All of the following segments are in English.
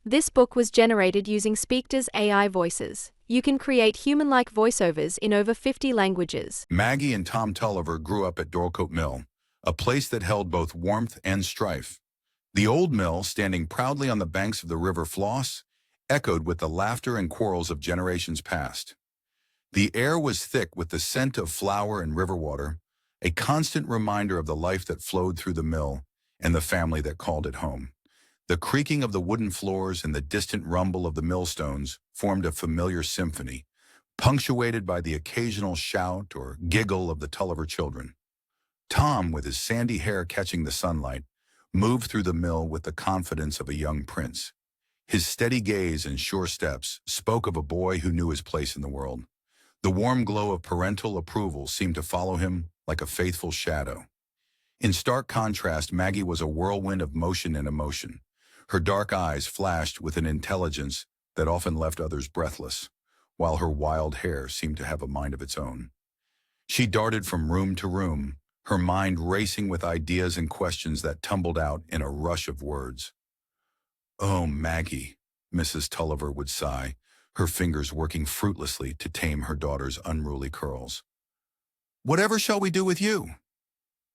This book was generated using Speakter's AI voices. You can create human-like voiceovers in over 50 languages. Maggie and Tom Tulliver grew up at Dorlcote Mill, a place that held both warmth and strife. The old mill, standing proudly on the banks of the river Floss, echoed with the laughter and quarrels of generations past. The air was thick with the scent of flour and river water, a constant reminder of the life that flowed through the mill and the family that called it home. The creaking of the wooden floors and the distant rumble of the millstones formed a familiar symphony, punctuated by the occasional shout or giggle of the Tulliver children. Tom, with his sandy hair catching the sunlight, moved through the mill with the confidence of a young prince. His steady gaze and sure steps spoke of a boy who knew his place in the world. The warm glow of parental approval seemed to follow him like a faithful shadow. In stark contrast, Maggie was a whirlwind of motion and emotion. Her dark eyes flashed with an intelligence that often left others breathless, while her wild hair seemed to have a mind of its own. She darted from room to room, her mind racing with ideas and questions that tumbled out in a rush of words. "Oh, Maggie," Mrs. Tulliver would sigh, her fingers working fruitlessly to tame her daughter's unruly curls. "Whatever shall we do with you?"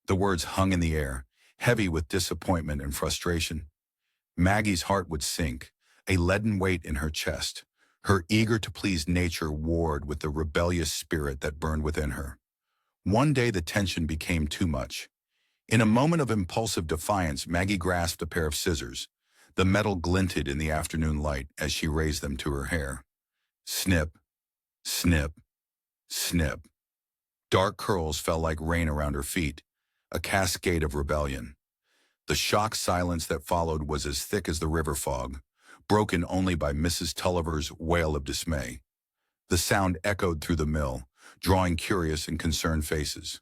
The words hung in the air, heavy with disappointment and frustration. Maggie's heart would sink, a leaden weight in her chest. Her eager-to-please nature warred with the rebellious spirit that burned within her. One day the tension became too much. In a moment of impulsive defiance, Maggie grasped a pair of scissors. The metal glinted in the afternoon light as she raised them to her hair. Snip, snip, snip. Dark curls fell like rain around her feet, a cascade of rebellion. The shocked silence that followed was as thick as the river fog, broken only by Mrs. Tulliver's wail of dismay. The sound echoed through the mill, drawing curious and concerned faces.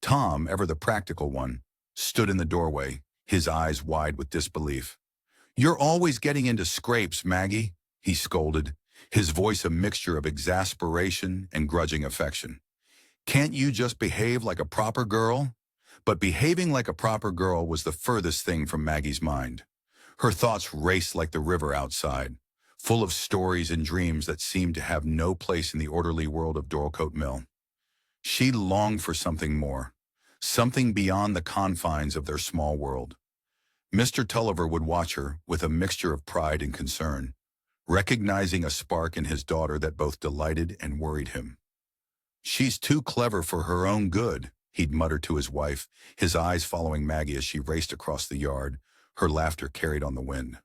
Tom, ever the practical one, stood in the doorway, his eyes wide with disbelief. "You're always getting into scrapes, Maggie," he scolded, his voice a mixture of exasperation and grudging affection. "Can't you just behave like a proper girl?" But behaving like a proper girl was the furthest thing from Maggie's mind. Her thoughts raced like the river outside, full of stories and dreams that seemed to have no place in the orderly world of Dorlcote Mill. She longed for something more, something beyond the confines of their small world. Mr. Tulliver would watch her with a mixture of pride and concern, recognizing a spark in his daughter that both delighted and worried him. "She's too clever for her own good," he'd mutter to his wife, his eyes following Maggie as she raced across the yard, her laughter carried on the wind.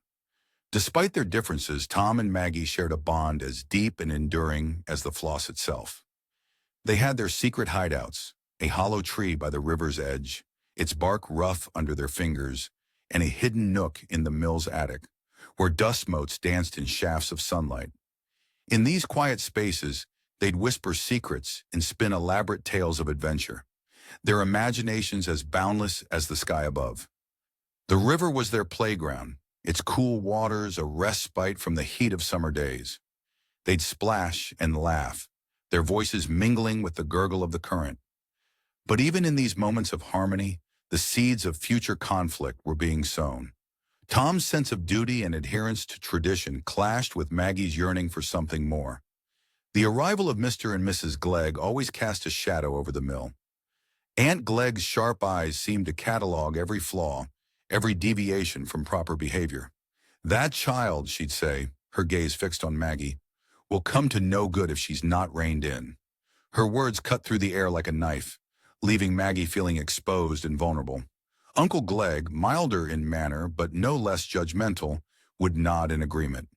Despite their differences, Tom and Maggie shared a bond as deep and enduring as the Floss itself. They had their secret hideouts, a hollow tree by the river's edge, its bark rough under their fingers, and a hidden nook in the mill's attic, where dust motes danced in shafts of sunlight. In these quiet spaces, they'd whisper secrets and spin elaborate tales of adventure, their imaginations as boundless as the sky above. The river was their playground, its cool waters a respite from the heat of summer days. They'd splash and laugh, their voices mingling with the gurgle of the current. But even in these moments of harmony, the seeds of future conflict were being sown. Tom's sense of duty and adherence to tradition clashed with Maggie's yearning for something more. The arrival of Mr. and Mrs. Glegg always cast a shadow over the mill. Aunt Glegg's sharp eyes seemed to catalog every flaw, every deviation from proper behavior. "That child," she'd say, her gaze fixed on Maggie, "will come to no good if she's not reined in." Her words cut through the air like a knife, leaving Maggie feeling exposed and vulnerable. Uncle Glegg, milder in manner but no less judgmental, would nod in agreement.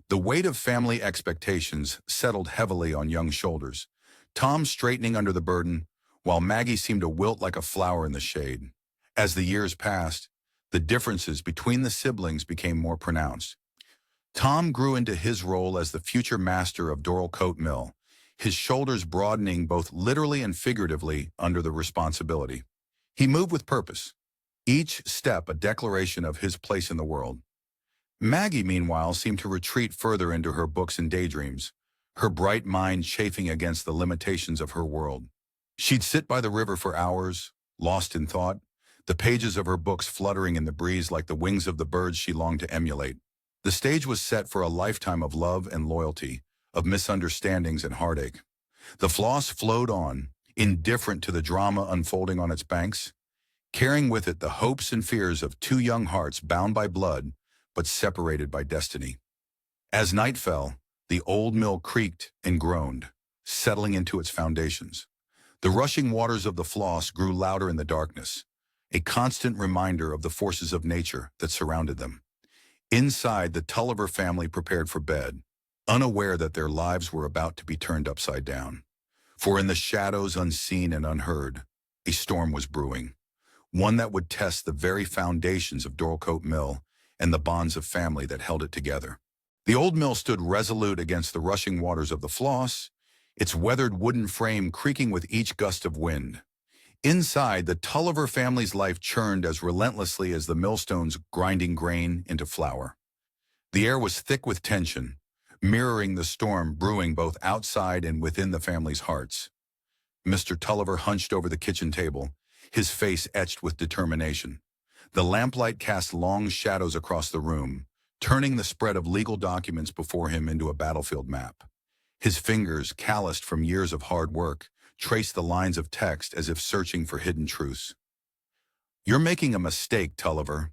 The weight of family expectations settled heavily on young shoulders, Tom straightening under the burden, while Maggie seemed to wilt like a flower in the shade. As the years passed, the differences between the siblings became more pronounced. Tom grew into his role as the future master of Dorlcote Mill, his shoulders broadening both literally and figuratively under the responsibility. He moved with purpose, each step a declaration of his place in the world. Maggie, meanwhile, seemed to retreat further into her books and daydreams, her bright mind chafing against the limitations of her world. She'd sit by the river for hours, lost in thought, the pages of her books fluttering in the breeze like the wings of the birds she longed to emulate. The stage was set for a lifetime of love and loyalty, of misunderstandings and heartache. The Floss flowed on, indifferent to the drama unfolding on its banks, carrying with it the hopes and fears of two young hearts bound by blood, but separated by destiny. As night fell, the old mill creaked and groaned, settling into its foundations. The rushing waters of the Floss grew louder in the darkness, a constant reminder of the forces of nature that surrounded them. Inside, the Tulliver family prepared for bed, unaware that their lives were about to be turned upside down. For in the shadows unseen and unheard, a storm was brewing, one that would test the very foundations of Dorlcote Mill and the bonds of family that held it together. The old mill stood resolute against the rushing waters of the Floss, its weathered wooden frame creaking with each gust of wind. Inside, the Tulliver family's life churned as relentlessly as the millstones grinding grain into flour. The air was thick with tension, mirroring the storm brewing both outside and within the family's hearts. Mr. Tulliver hunched over the kitchen table, his face etched with determination. The lamplight cast long shadows across the room, turning the spread of legal documents before him into a battlefield map. His fingers, calloused from years of hard work, traced the lines of text as if searching for hidden truths. "You're making a mistake, Tulliver."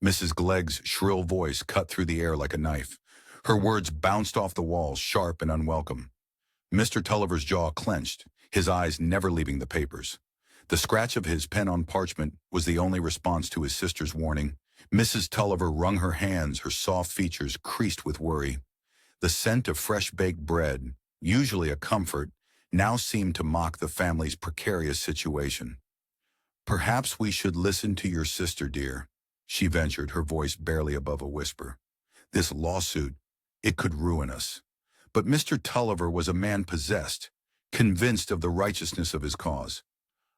Mrs. Glegg's shrill voice cut through the air like a knife. Her words bounced off the walls, sharp and unwelcome. Mr. Tulliver's jaw clenched, his eyes never leaving the papers. The scratch of his pen on parchment was the only response to his sister's warning. Mrs. Tulliver wrung her hands, her soft features creased with worry. The scent of fresh-baked bread, usually a comfort, now seemed to mock the family's precarious situation. "Perhaps we should listen to your sister, dear," she ventured, her voice barely above a whisper. "This lawsuit, it could ruin us." But Mr. Tulliver was a man possessed, convinced of the righteousness of his cause.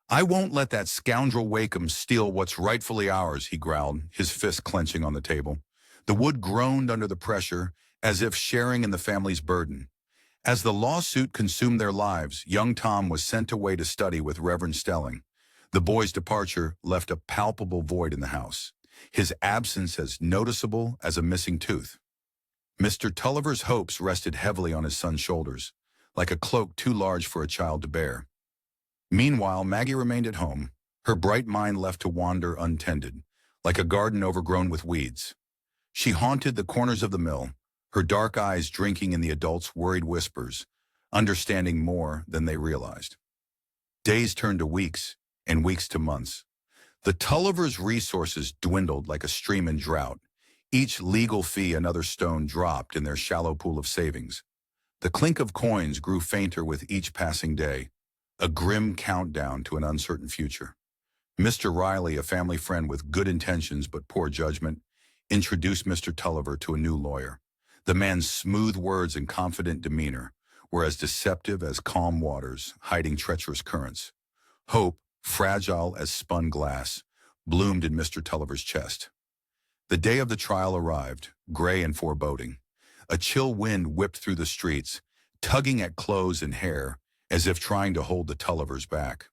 "I won't let that scoundrel Wakem steal what's rightfully ours," he growled, his fist clenching on the table. The wood groaned under the pressure, as if sharing in the family's burden. As the lawsuit consumed their lives, young Tom was sent away to study with Reverend Stelling. The boy's departure left a palpable void in the house, his absence as noticeable as a missing tooth. Mr. Tulliver's hopes rested heavily on his son's shoulders, like a cloak too large for a child to bear. Meanwhile, Maggie remained at home, her bright mind left to wander untended, like a garden overgrown with weeds. She haunted the corners of the mill, her dark eyes drinking in the adults' worried whispers, understanding more than they realized. Days turned to weeks, and weeks to months. The Tullivers' resources dwindled like a stream in drought. Each legal fee another stone dropped in their shallow pool of savings. The clink of coins grew fainter with each passing day, a grim countdown to an uncertain future. Mr. Riley, a family friend with good intentions but poor judgment, introduced Mr. Tulliver to a new lawyer. The man's smooth words and confident demeanor were as deceptive as calm waters, hiding treacherous currents. Hope, fragile as spun glass, bloomed in Mr. Tulliver's chest. The day of the trial arrived, gray and foreboding. A chill wind whipped through the streets, tugging at clothes and hair, as if trying to hold the Tullivers back.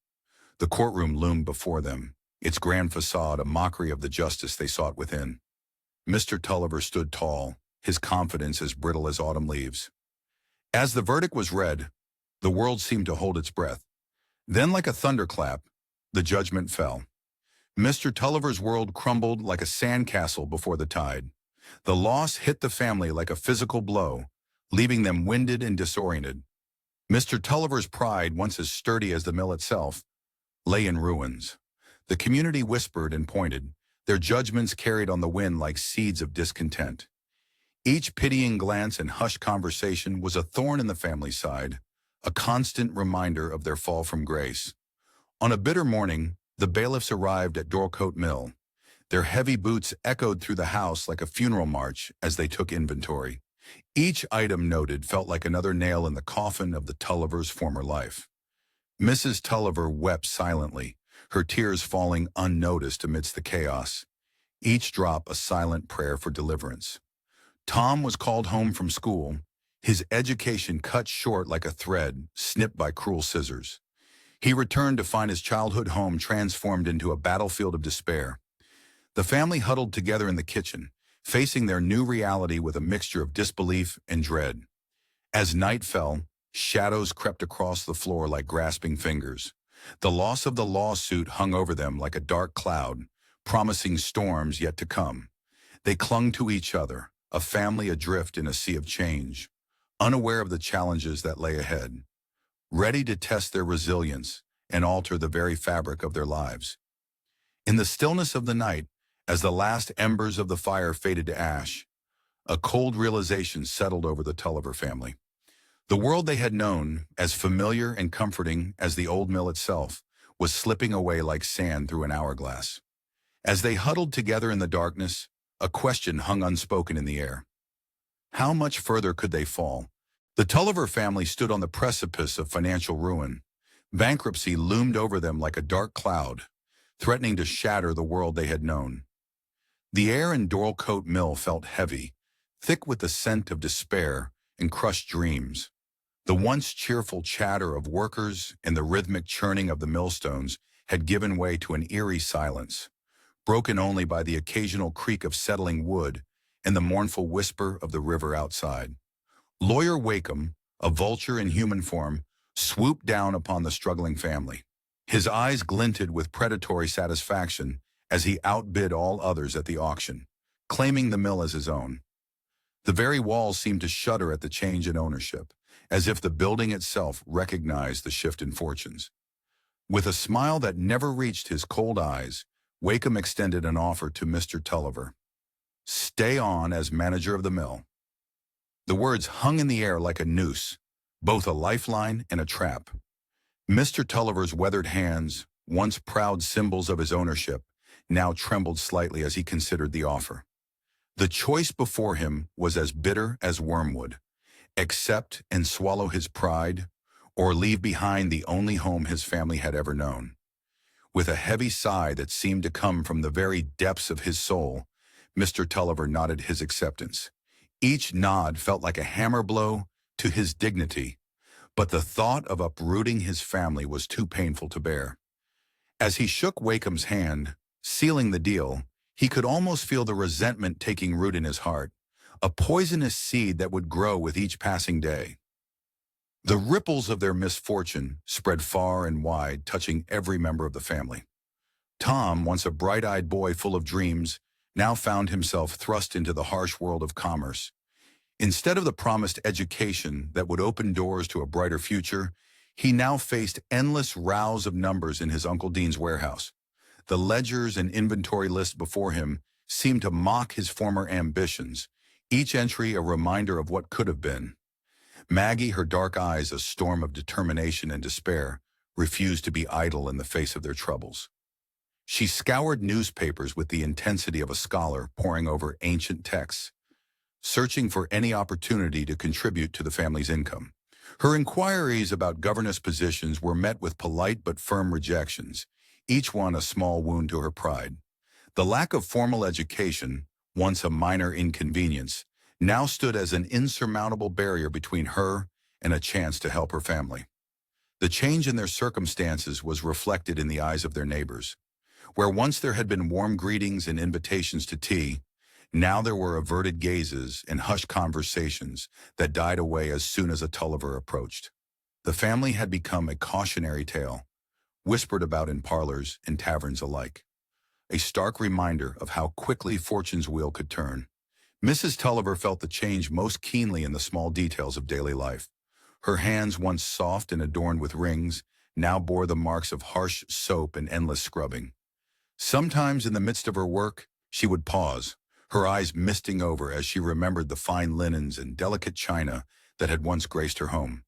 The courtroom loomed before them, its grand facade a mockery of the justice they sought within. Mr. Tulliver stood tall, his confidence as brittle as autumn leaves. As the verdict was read, the world seemed to hold its breath. Then, like a thunderclap, the judgment fell. Mr. Tulliver's world crumbled like a sandcastle before the tide. The loss hit the family like a physical blow, leaving them winded and disoriented. Mr. Tulliver's pride, once as sturdy as the mill itself, lay in ruins. The community whispered and pointed, their judgments carried on the wind like seeds of discontent. Each pitying glance and hushed conversation was a thorn in the family's side, a constant reminder of their fall from grace. On a bitter morning, the bailiffs arrived at Dorlcote Mill. Their heavy boots echoed through the house like a funeral march as they took inventory. Each item noted felt like another nail in the coffin of the Tullivers' former life. Mrs. Tulliver wept silently, her tears falling unnoticed amidst the chaos, each drop a silent prayer for deliverance. Tom was called home from school, his education cut short like a thread snipped by cruel scissors. He returned to find his childhood home transformed into a battlefield of despair. The family huddled together in the kitchen, facing their new reality with a mixture of disbelief and dread. As night fell, shadows crept across the floor like grasping fingers. The loss of the lawsuit hung over them like a dark cloud, promising storms yet to come. They clung to each other, a family adrift in a sea of change, unaware of the challenges that lay ahead, ready to test their resilience and alter the very fabric of their lives. In the stillness of the night, as the last embers of the fire faded to ash, a cold realization settled over the Tulliver family. The world they had known, as familiar and comforting as the old mill itself, was slipping away like sand through an hourglass. As they huddled together in the darkness, a question hung unspoken in the air. How much further could they fall? The Tulliver family stood on the precipice of financial ruin. Bankruptcy loomed over them like a dark cloud, threatening to shatter the world they had known. The air in Dorlcote mill felt heavy, thick with the scent of despair and crushed dreams. The once cheerful chatter of workers and the rhythmic churning of the millstones had given way to an eerie silence, broken only by the occasional creak of settling wood and the mournful whisper of the river outside. Lawyer Wakem, a vulture in human form, swooped down upon the struggling family. His eyes glinted with predatory satisfaction as he outbid all others at the auction, claiming the mill as his own. The very walls seemed to shudder at the change in ownership, as if the building itself recognized the shift in fortunes. With a smile that never reached his cold eyes, Wakem extended an offer to Mr. Tulliver. Stay on as manager of the mill. The words hung in the air like a noose, both a lifeline and a trap. Mr. Tulliver's weathered hands, once proud symbols of his ownership, now trembled slightly as he considered the offer. The choice before him was as bitter as wormwood: accept and swallow his pride, or leave behind the only home his family had ever known. With a heavy sigh that seemed to come from the very depths of his soul, Mr. Tulliver nodded his acceptance. Each nod felt like a hammer blow to his dignity, but the thought of uprooting his family was too painful to bear. As he shook Wakem's hand, sealing the deal, he could almost feel the resentment taking root in his heart, a poisonous seed that would grow with each passing day. The ripples of their misfortune spread far and wide, touching every member of the family. Tom, once a bright-eyed boy full of dreams, now found himself thrust into the harsh world of commerce. Instead of the promised education that would open doors to a brighter future, he now faced endless rows of numbers in his Uncle Deane's warehouse. The ledgers and inventory lists before him seemed to mock his former ambitions, each entry a reminder of what could have been. Maggie, her dark eyes a storm of determination and despair, refused to be idle in the face of their troubles. She scoured newspapers with the intensity of a scholar poring over ancient texts, searching for any opportunity to contribute to the family's income. Her inquiries about governess positions were met with polite but firm rejections, each one a small wound to her pride. The lack of formal education, once a minor inconvenience, now stood as an insurmountable barrier between her and a chance to help her family. The change in their circumstances was reflected in the eyes of their neighbors. Where once there had been warm greetings and invitations to tea, now there were averted gazes and hushed conversations that died away as soon as a Tulliver approached. The family had become a cautionary tale, whispered about in parlors and taverns alike. A stark reminder of how quickly fortune's wheel could turn. Mrs. Tulliver felt the change most keenly in the small details of daily life. Her hands, once soft and adorned with rings, now bore the marks of harsh soap and endless scrubbing. Sometimes in the midst of her work, she would pause, her eyes misting over as she remembered the fine linens and delicate china that had once graced her home.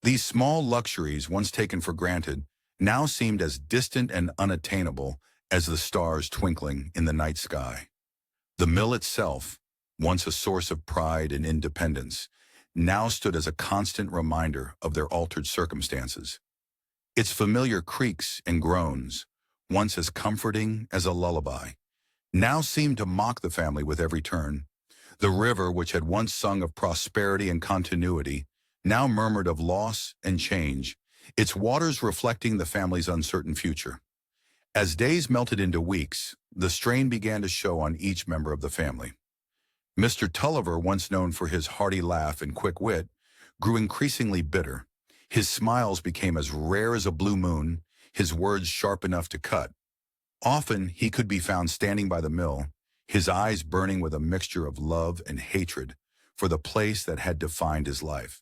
These small luxuries, once taken for granted, now seemed as distant and unattainable as the stars twinkling in the night sky. The mill itself, once a source of pride and independence, now stood as a constant reminder of their altered circumstances. Its familiar creaks and groans, once as comforting as a lullaby, now seemed to mock the family with every turn. The river, which had once sung of prosperity and continuity, now murmured of loss and change, its waters reflecting the family's uncertain future. As days melted into weeks, the strain began to show on each member of the family. Mr. Tulliver, once known for his hearty laugh and quick wit, grew increasingly bitter. His smiles became as rare as a blue moon, his words sharp enough to cut. Often he could be found standing by the mill, his eyes burning with a mixture of love and hatred for the place that had defined his life.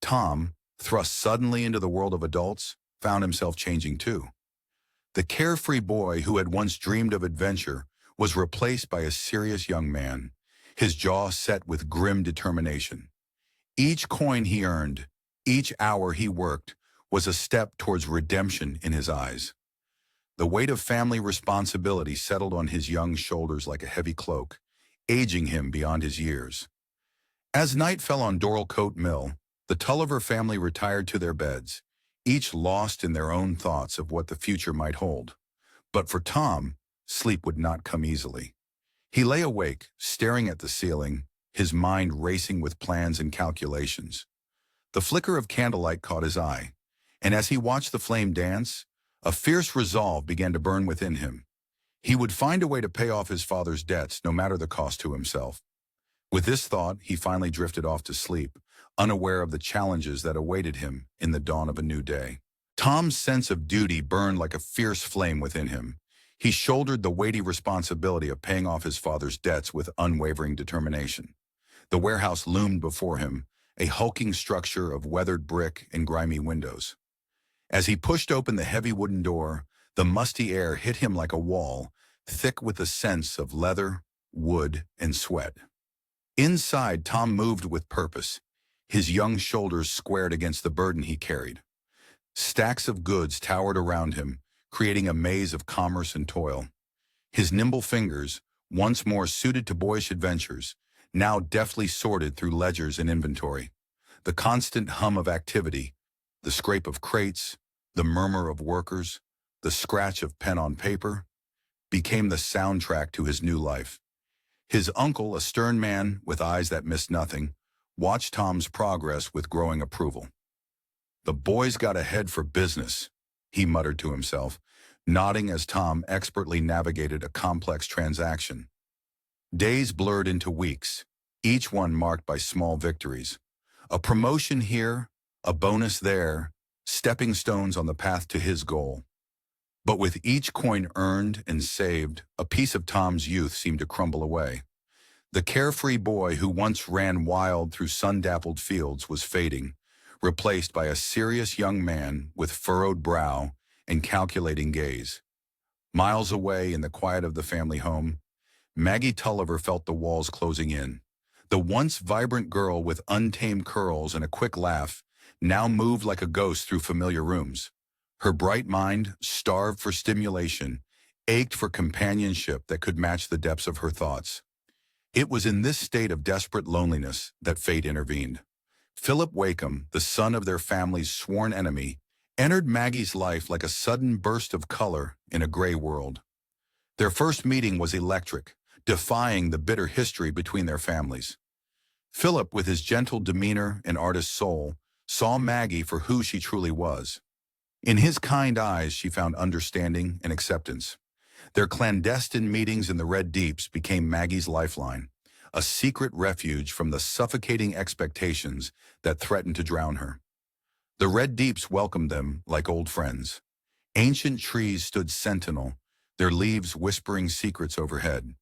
Tom, thrust suddenly into the world of adults, found himself changing too. The carefree boy who had once dreamed of adventure was replaced by a serious young man, his jaw set with grim determination. Each coin he earned, each hour he worked, was a step towards redemption in his eyes. The weight of family responsibility settled on his young shoulders like a heavy cloak, aging him beyond his years. As night fell on Dorlcote Mill, the Tulliver family retired to their beds, each lost in their own thoughts of what the future might hold. But for Tom, sleep would not come easily. He lay awake, staring at the ceiling, his mind racing with plans and calculations. The flicker of candlelight caught his eye, and as he watched the flame dance, a fierce resolve began to burn within him. He would find a way to pay off his father's debts, no matter the cost to himself. With this thought, he finally drifted off to sleep, unaware of the challenges that awaited him in the dawn of a new day. Tom's sense of duty burned like a fierce flame within him. He shouldered the weighty responsibility of paying off his father's debts with unwavering determination. The warehouse loomed before him, a hulking structure of weathered brick and grimy windows. As he pushed open the heavy wooden door, the musty air hit him like a wall, thick with the scents of leather, wood, and sweat. Inside, Tom moved with purpose, his young shoulders squared against the burden he carried. Stacks of goods towered around him, creating a maze of commerce and toil. His nimble fingers, once more suited to boyish adventures, now deftly sorted through ledgers and inventory. The constant hum of activity, the scrape of crates, the murmur of workers, the scratch of pen on paper, became the soundtrack to his new life. His uncle, a stern man with eyes that missed nothing, watched Tom's progress with growing approval. "The boy's got a head for business," he muttered to himself, nodding as Tom expertly navigated a complex transaction. Days blurred into weeks, each one marked by small victories. A promotion here, a bonus there, stepping stones on the path to his goal. But with each coin earned and saved, a piece of Tom's youth seemed to crumble away. The carefree boy who once ran wild through sun-dappled fields was fading, replaced by a serious young man with furrowed brow and calculating gaze. Miles away in the quiet of the family home, Maggie Tulliver felt the walls closing in. The once vibrant girl with untamed curls and a quick laugh now moved like a ghost through familiar rooms. Her bright mind, starved for stimulation, ached for companionship that could match the depths of her thoughts. It was in this state of desperate loneliness that fate intervened. Philip Wakem, the son of their family's sworn enemy, entered Maggie's life like a sudden burst of color in a gray world. Their first meeting was electric, defying the bitter history between their families. Philip, with his gentle demeanor and artist soul, saw Maggie for who she truly was. In his kind eyes, she found understanding and acceptance. Their clandestine meetings in the Red Deeps became Maggie's lifeline, a secret refuge from the suffocating expectations that threatened to drown her. The Red Deeps welcomed them like old friends. Ancient trees stood sentinel, their leaves whispering secrets overhead.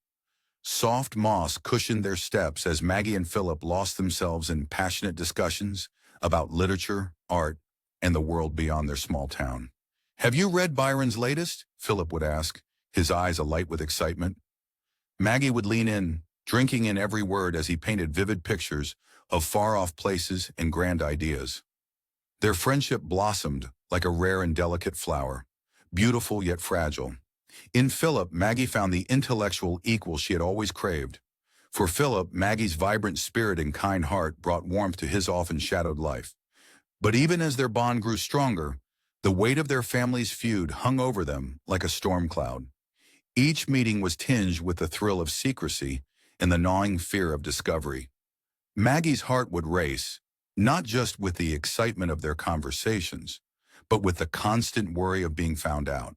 Soft moss cushioned their steps as Maggie and Philip lost themselves in passionate discussions about literature, art, and the world beyond their small town. "Have you read Byron's latest?" Philip would ask, his eyes alight with excitement. Maggie would lean in, drinking in every word as he painted vivid pictures of far-off places and grand ideas. Their friendship blossomed like a rare and delicate flower, beautiful yet fragile. In Philip, Maggie found the intellectual equal she had always craved. For Philip, Maggie's vibrant spirit and kind heart brought warmth to his often shadowed life. But even as their bond grew stronger, the weight of their family's feud hung over them like a storm cloud. Each meeting was tinged with the thrill of secrecy and the gnawing fear of discovery. Maggie's heart would race, not just with the excitement of their conversations, but with the constant worry of being found out.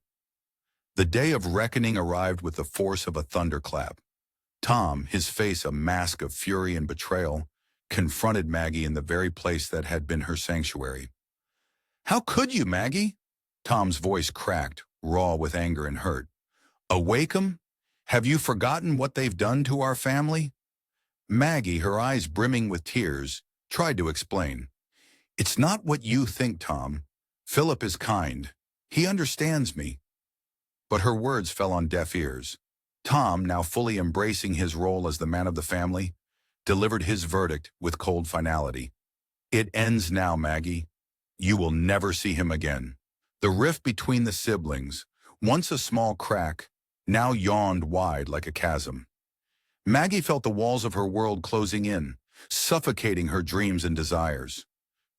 The day of reckoning arrived with the force of a thunderclap. Tom, his face a mask of fury and betrayal, confronted Maggie in the very place that had been her sanctuary. "How could you, Maggie?" Tom's voice cracked, raw with anger and hurt. "A Wakem? Have you forgotten what they've done to our family?" Maggie, her eyes brimming with tears, tried to explain. "It's not what you think, Tom. Philip is kind. He understands me." But her words fell on deaf ears. Tom, now fully embracing his role as the man of the family, delivered his verdict with cold finality. "It ends now, Maggie. You will never see him again." The rift between the siblings, once a small crack, now yawned wide like a chasm. Maggie felt the walls of her world closing in, suffocating her dreams and desires.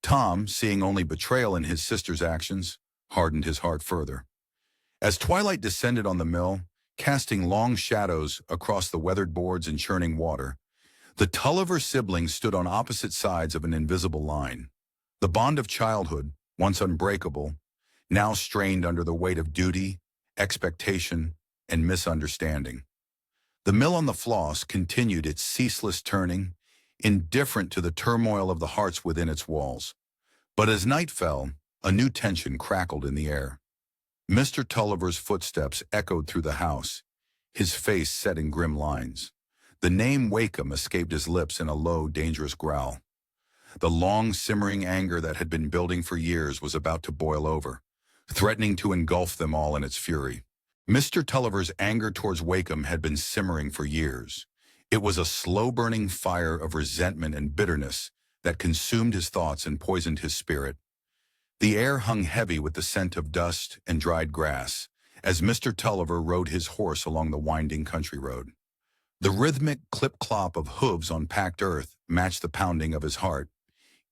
Tom, seeing only betrayal in his sister's actions, hardened his heart further. As twilight descended on the mill, casting long shadows across the weathered boards and churning water, the Tulliver siblings stood on opposite sides of an invisible line. The bond of childhood, once unbreakable, now strained under the weight of duty, expectation, and misunderstanding. The mill on the Floss continued its ceaseless turning, indifferent to the turmoil of the hearts within its walls. But as night fell, a new tension crackled in the air. Mr. Tulliver's footsteps echoed through the house, his face set in grim lines. The name Wakem escaped his lips in a low, dangerous growl. The long, simmering anger that had been building for years was about to boil over, threatening to engulf them all in its fury. Mr. Tulliver's anger towards Wakem had been simmering for years. It was a slow-burning fire of resentment and bitterness that consumed his thoughts and poisoned his spirit. The air hung heavy with the scent of dust and dried grass as Mr. Tulliver rode his horse along the winding country road. The rhythmic clip-clop of hooves on packed earth matched the pounding of his heart,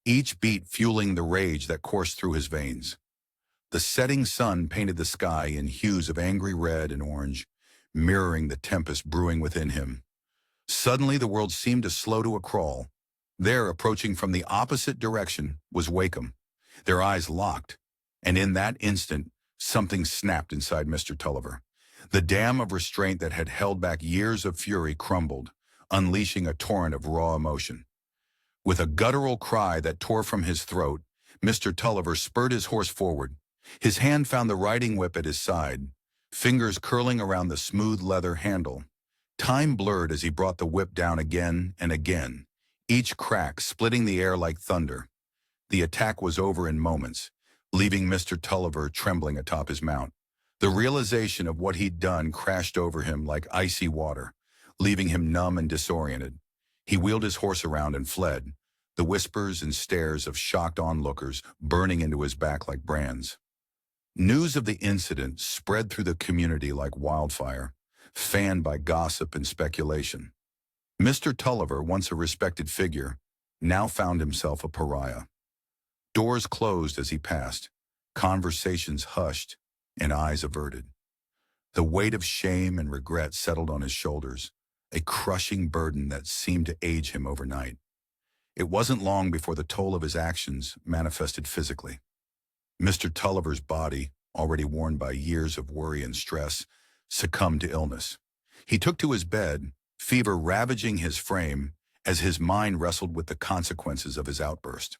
each beat fueling the rage that coursed through his veins. The setting sun painted the sky in hues of angry red and orange, mirroring the tempest brewing within him. Suddenly the world seemed to slow to a crawl. There, approaching from the opposite direction, was Wakem. Their eyes locked, and in that instant, something snapped inside Mr. Tulliver. The dam of restraint that had held back years of fury crumbled, unleashing a torrent of raw emotion. With a guttural cry that tore from his throat, Mr. Tulliver spurred his horse forward. His hand found the riding whip at his side, fingers curling around the smooth leather handle. Time blurred as he brought the whip down again and again, each crack splitting the air like thunder. The attack was over in moments, leaving Mr. Tulliver trembling atop his mount. The realization of what he'd done crashed over him like icy water, leaving him numb and disoriented. He wheeled his horse around and fled, the whispers and stares of shocked onlookers burning into his back like brands. News of the incident spread through the community like wildfire, fanned by gossip and speculation. Mr. Tulliver, once a respected figure, now found himself a pariah. Doors closed as he passed, conversations hushed, and eyes averted. The weight of shame and regret settled on his shoulders, a crushing burden that seemed to age him overnight. It wasn't long before the toll of his actions manifested physically. Mr. Tulliver's body, already worn by years of worry and stress, succumbed to illness. He took to his bed, fever ravaging his frame as his mind wrestled with the consequences of his outburst.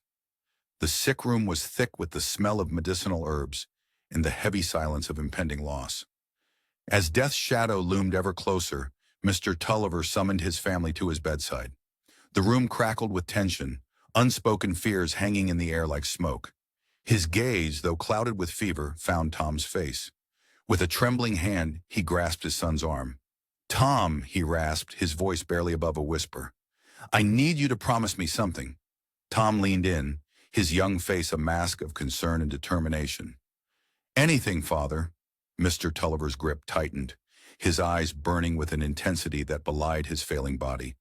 The sick room was thick with the smell of medicinal herbs and the heavy silence of impending loss. As death's shadow loomed ever closer, Mr. Tulliver summoned his family to his bedside. The room crackled with tension, unspoken fears hanging in the air like smoke. His gaze, though clouded with fever, found Tom's face. With a trembling hand, he grasped his son's arm. "Tom," he rasped, his voice barely above a whisper. "I need you to promise me something." Tom leaned in, his young face a mask of concern and determination. "Anything, Father." Mr. Tulliver's grip tightened, his eyes burning with an intensity that belied his failing body.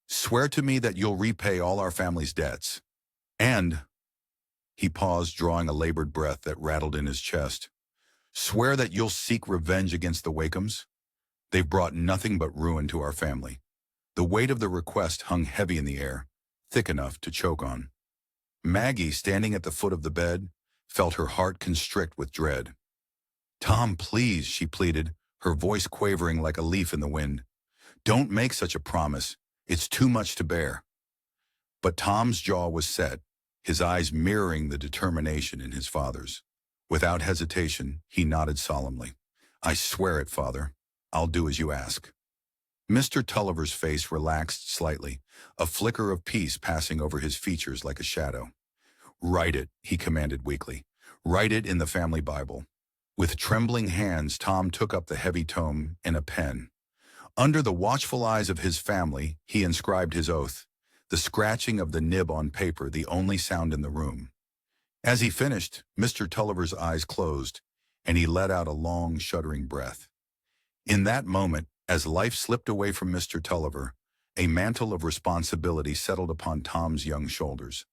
"Swear to me that you'll repay all our family's debts. And—" He paused, drawing a labored breath that rattled in his chest. "Swear that you'll seek revenge against the Wakems. They've brought nothing but ruin to our family." The weight of the request hung heavy in the air, thick enough to choke on. Maggie, standing at the foot of the bed, felt her heart constrict with dread. "Tom, please," she pleaded, her voice quavering like a leaf in the wind. Don't make such a promise. It's too much to bear. But Tom's jaw was set, his eyes mirroring the determination in his father's. Without hesitation, he nodded solemnly. I swear it, Father. I'll do as you ask. Mr. Tulliver's face relaxed slightly, a flicker of peace passing over his features like a shadow. Write it, he commanded weakly. Write it in the family Bible. With trembling hands, Tom took up the heavy tome and a pen. Under the watchful eyes of his family, he inscribed his oath, the scratching of the nib on paper the only sound in the room. As he finished, Mr. Tulliver's eyes closed, and he let out a long, shuddering breath. In that moment, as life slipped away from Mr. Tulliver, a mantle of responsibility settled upon Tom's young shoulders.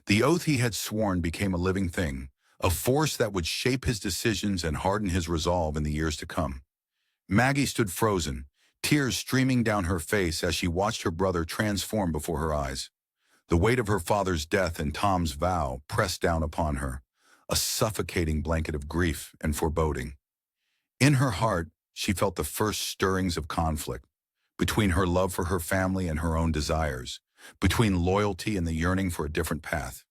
The oath he had sworn became a living thing, a force that would shape his decisions and harden his resolve in the years to come. Maggie stood frozen, tears streaming down her face as she watched her brother transform before her eyes. The weight of her father's death and Tom's vow pressed down upon her, a suffocating blanket of grief and foreboding. In her heart, she felt the first stirrings of conflict, between her love for her family and her own desires, between loyalty and the yearning for a different path.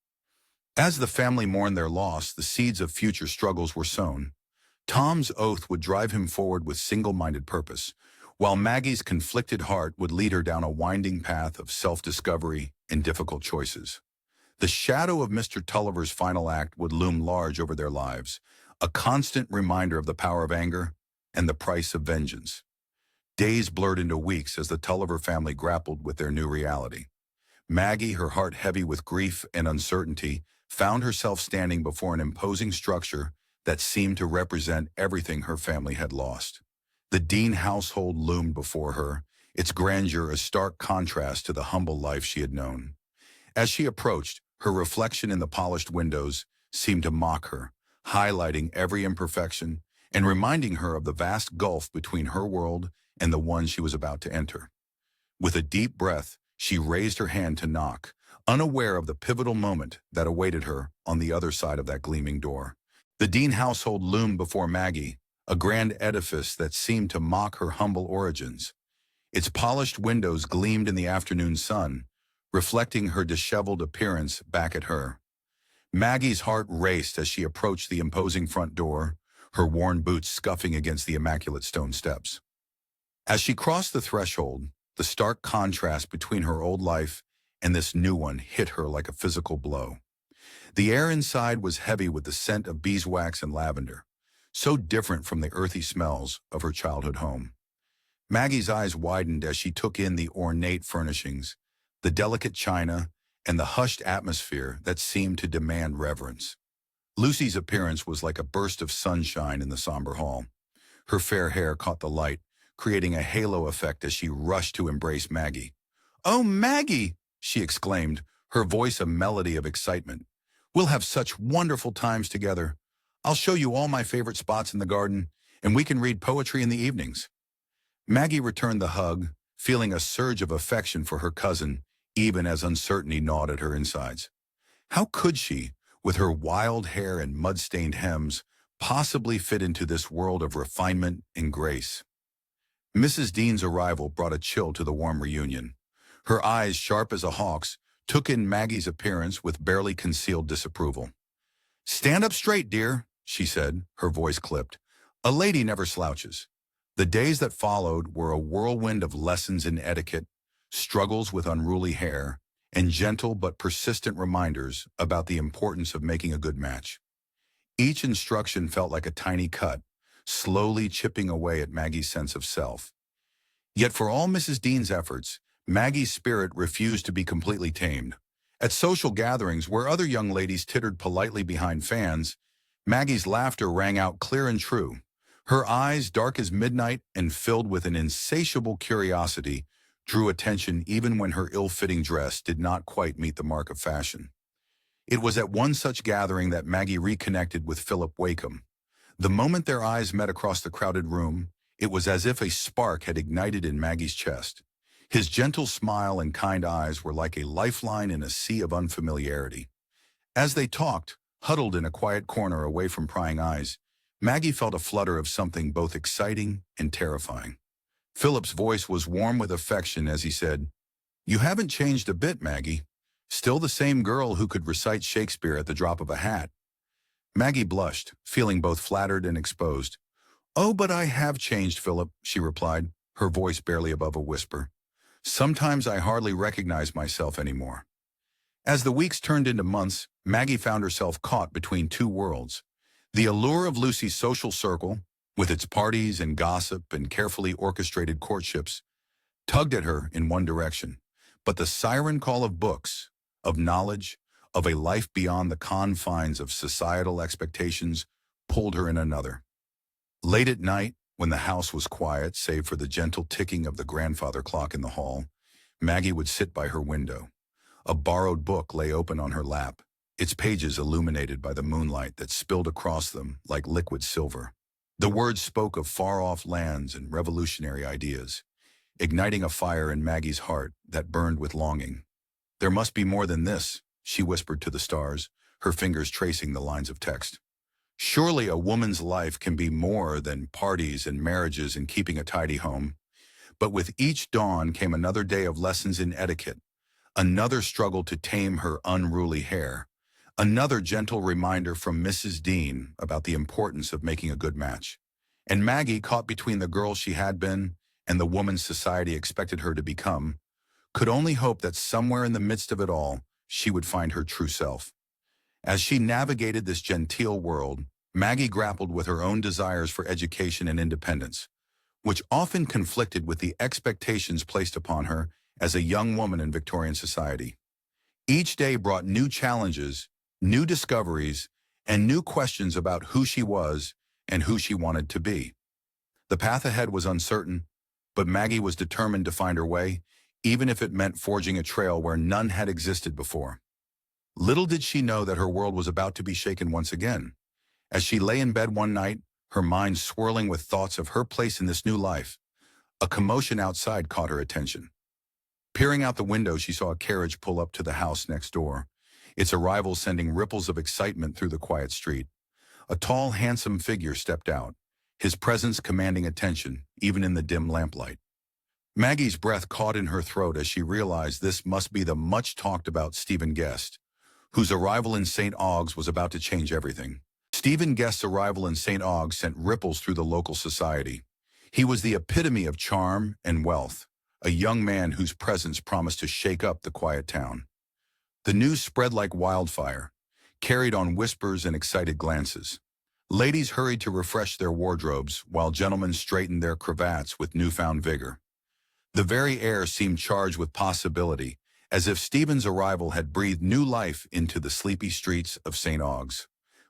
As the family mourned their loss, the seeds of future struggles were sown. Tom's oath would drive him forward with single-minded purpose, while Maggie's conflicted heart would lead her down a winding path of self-discovery and difficult choices. The shadow of Mr. Tulliver's final act would loom large over their lives, a constant reminder of the power of anger and the price of vengeance. Days blurred into weeks as the Tulliver family grappled with their new reality. Maggie, her heart heavy with grief and uncertainty, found herself standing before an imposing structure that seemed to represent everything her family had lost. The Deane household loomed before her, its grandeur a stark contrast to the humble life she had known. As she approached, her reflection in the polished windows seemed to mock her, highlighting every imperfection and reminding her of the vast gulf between her world and the one she was about to enter. With a deep breath, she raised her hand to knock, unaware of the pivotal moment that awaited her on the other side of that gleaming door. The Deane household loomed before Maggie, a grand edifice that seemed to mock her humble origins. Its polished windows gleamed in the afternoon sun, reflecting her disheveled appearance back at her. Maggie's heart raced as she approached the imposing front door, her worn boots scuffing against the immaculate stone steps. As she crossed the threshold, the stark contrast between her old life and this new one hit her like a physical blow. The air inside was heavy with the scent of beeswax and lavender, so different from the earthy smells of her childhood home. Maggie's eyes widened as she took in the ornate furnishings, the delicate china, and the hushed atmosphere that seemed to demand reverence. Lucy's appearance was like a burst of sunshine in the somber hall. Her fair hair caught the light, creating a halo effect as she rushed to embrace Maggie. "Oh, Maggie!" she exclaimed, her voice a melody of excitement. "We'll have such wonderful times together. I'll show you all my favorite spots in the garden, and we can read poetry in the evenings." Maggie returned the hug, feeling a surge of affection for her cousin, even as uncertainty gnawed at her insides. How could she, with her wild hair and mud-stained hems, possibly fit into this world of refinement and grace? Mrs. Deane's arrival brought a chill to the warm reunion. Her eyes, sharp as a hawk's, took in Maggie's appearance with barely concealed disapproval. "Stand up straight, dear," she said, her voice clipped. "A lady never slouches." The days that followed were a whirlwind of lessons in etiquette, struggles with unruly hair, and gentle but persistent reminders about the importance of making a good match. Each instruction felt like a tiny cut, slowly chipping away at Maggie's sense of self. Yet for all Mrs. Deane's efforts, Maggie's spirit refused to be completely tamed. At social gatherings where other young ladies tittered politely behind fans, Maggie's laughter rang out clear and true. Her eyes, dark as midnight and filled with an insatiable curiosity, drew attention even when her ill-fitting dress did not quite meet the mark of fashion. It was at one such gathering that Maggie reconnected with Philip Wakem. The moment their eyes met across the crowded room, it was as if a spark had ignited in Maggie's chest. His gentle smile and kind eyes were like a lifeline in a sea of unfamiliarity. As they talked, huddled in a quiet corner away from prying eyes, Maggie felt a flutter of something both exciting and terrifying. Philip's voice was warm with affection as he said, "You haven't changed a bit, Maggie. Still the same girl who could recite Shakespeare at the drop of a hat." Maggie blushed, feeling both flattered and exposed. "Oh, but I have changed, Philip," she replied, her voice barely above a whisper. "Sometimes I hardly recognize myself anymore." As the weeks turned into months, Maggie found herself caught between two worlds. The allure of Lucy's social circle, with its parties and gossip and carefully orchestrated courtships, tugged at her in one direction. But the siren call of books, of knowledge, of a life beyond the confines of societal expectations, pulled her in another. Late at night, when the house was quiet save for the gentle ticking of the grandfather clock in the hall, Maggie would sit by her window. A borrowed book lay open on her lap, its pages illuminated by the moonlight that spilled across them like liquid silver. The words spoke of far-off lands and revolutionary ideas, igniting a fire in Maggie's heart that burned with longing. "There must be more than this," she whispered to the stars, her fingers tracing the lines of text. "Surely a woman's life can be more than parties and marriages and keeping a tidy home." But with each dawn came another day of lessons in etiquette, another struggle to tame her unruly hair, another gentle reminder from Mrs. Deane about the importance of making a good match. And Maggie, caught between the girl she had been and the woman society expected her to become, could only hope that somewhere in the midst of it all, she would find her true self. As she navigated this genteel world, Maggie grappled with her own desires for education and independence, which often conflicted with the expectations placed upon her as a young woman in Victorian society. Each day brought new challenges, new discoveries, and new questions about who she was and who she wanted to be. The path ahead was uncertain, but Maggie was determined to find her way, even if it meant forging a trail where none had existed before. Little did she know that her world was about to be shaken once again. As she lay in bed one night, her mind swirling with thoughts of her place in this new life, a commotion outside caught her attention. Peering out the window, she saw a carriage pull up to the house next door, its arrival sending ripples of excitement through the quiet street. A tall, handsome figure stepped out, his presence commanding attention, even in the dim lamplight. Maggie's breath caught in her throat as she realized this must be the much-talked-about Stephen Guest, whose arrival in St. Augs was about to change everything. Stephen Guest's arrival in St. Augs sent ripples through the local society. He was the epitome of charm and wealth, a young man whose presence promised to shake up the quiet town. The news spread like wildfire, carried on whispers and excited glances. Ladies hurried to refresh their wardrobes, while gentlemen straightened their cravats with newfound vigor. The very air seemed charged with possibility, as if Stephen's arrival had breathed new life into the sleepy streets of St. Augs.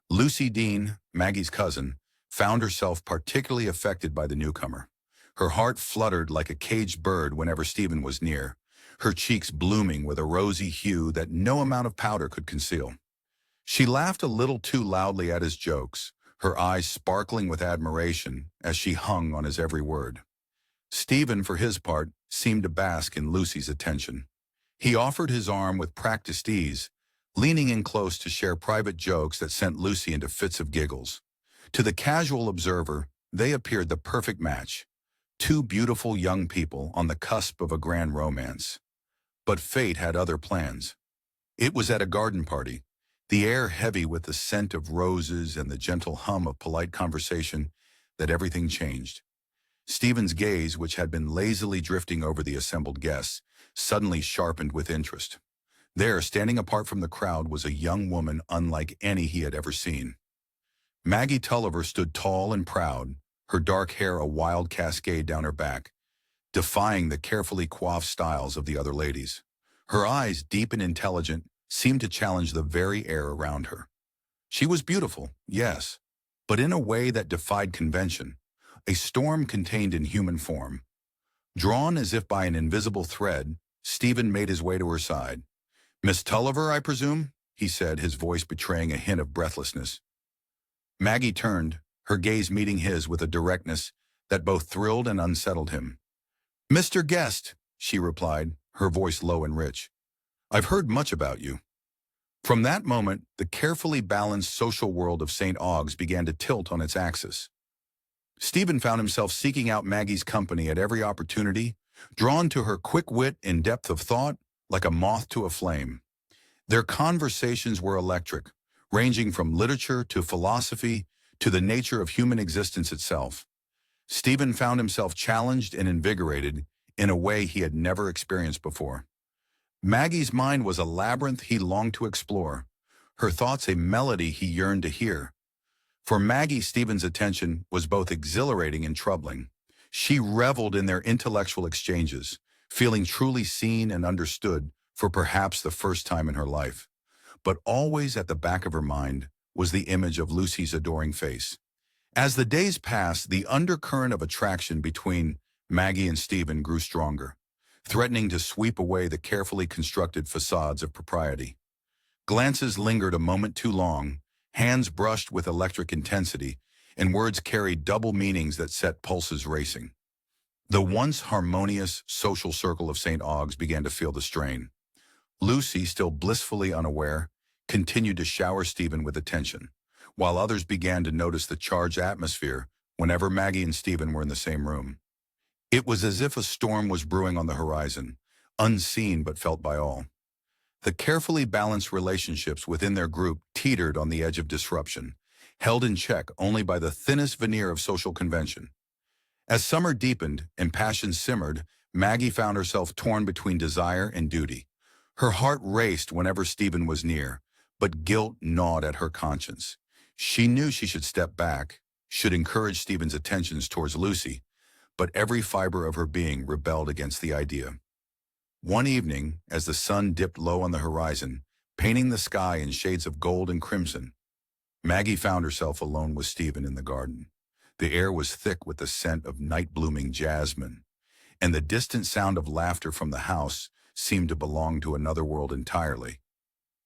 Lucy Deane, Maggie's cousin, found herself particularly affected by the newcomer. Her heart fluttered like a caged bird whenever Stephen was near, her cheeks blooming with a rosy hue that no amount of powder could conceal. She laughed a little too loudly at his jokes, her eyes sparkling with admiration as she hung on his every word. Stephen, for his part, seemed to bask in Lucy's attention. He offered his arm with practiced ease, leaning in close to share private jokes that sent Lucy into fits of giggles. To the casual observer, they appeared the perfect match, two beautiful young people on the cusp of a grand romance. But fate had other plans. It was at a garden party, the air heavy with the scent of roses and the gentle hum of polite conversation, that everything changed. Stephen's gaze, which had been lazily drifting over the assembled guests, suddenly sharpened with interest. There, standing apart from the crowd, was a young woman unlike any he had ever seen. Maggie Tulliver stood tall and proud, her dark hair a wild cascade down her back, defying the carefully coiffed styles of the other ladies. Her eyes, deep and intelligent, seemed to challenge the very air around her. She was beautiful, yes, but in a way that defied convention, a storm contained in human form. Drawn as if by an invisible thread, Stephen made his way to her side. "Miss Tulliver, I presume?" he said, his voice betraying a hint of breathlessness. Maggie turned, her gaze meeting his with a directness that both thrilled and unsettled him. "Mr. Guest," she replied, her voice low and rich. "I've heard much about you." From that moment, the carefully balanced social world of St. Augs began to tilt on its axis. Stephen found himself seeking out Maggie's company at every opportunity, drawn to her quick wit and depth of thought like a moth to a flame. Their conversations were electric, ranging from literature to philosophy to the nature of human existence itself. Stephen found himself challenged and invigorated in a way he had never experienced before. Maggie's mind was a labyrinth he longed to explore, her thoughts a melody he yearned to hear. For Maggie, Stephen's attention was both exhilarating and troubling. She reveled in their intellectual exchanges, feeling truly seen and understood for perhaps the first time in her life. But always at the back of her mind was the image of Lucy's adoring face. As the days passed, the undercurrent of attraction between Maggie and Stephen grew stronger, threatening to sweep away the carefully constructed facades of propriety. Glances lingered a moment too long, hands brushed with electric intensity, and words carried double meanings that set pulses racing. The once harmonious social circle of St. Augs began to feel the strain. Lucy, still blissfully unaware, continued to shower Stephen with attention, while others began to notice the charged atmosphere whenever Maggie and Stephen were in the same room. It was as if a storm was brewing on the horizon, unseen but felt by all. The carefully balanced relationships within their group teetered on the edge of disruption, held in check only by the thinnest veneer of social convention. As summer deepened and passion simmered, Maggie found herself torn between desire and duty. Her heart raced whenever Stephen was near, but guilt gnawed at her conscience. She knew she should step back, should encourage Stephen's attentions towards Lucy, but every fiber of her being rebelled against the idea. One evening, as the sun dipped low on the horizon, painting the sky in shades of gold and crimson, Maggie found herself alone with Stephen in the garden. The air was thick with the scent of night-blooming jasmine, and the distant sound of laughter from the house seemed to belong to another world entirely.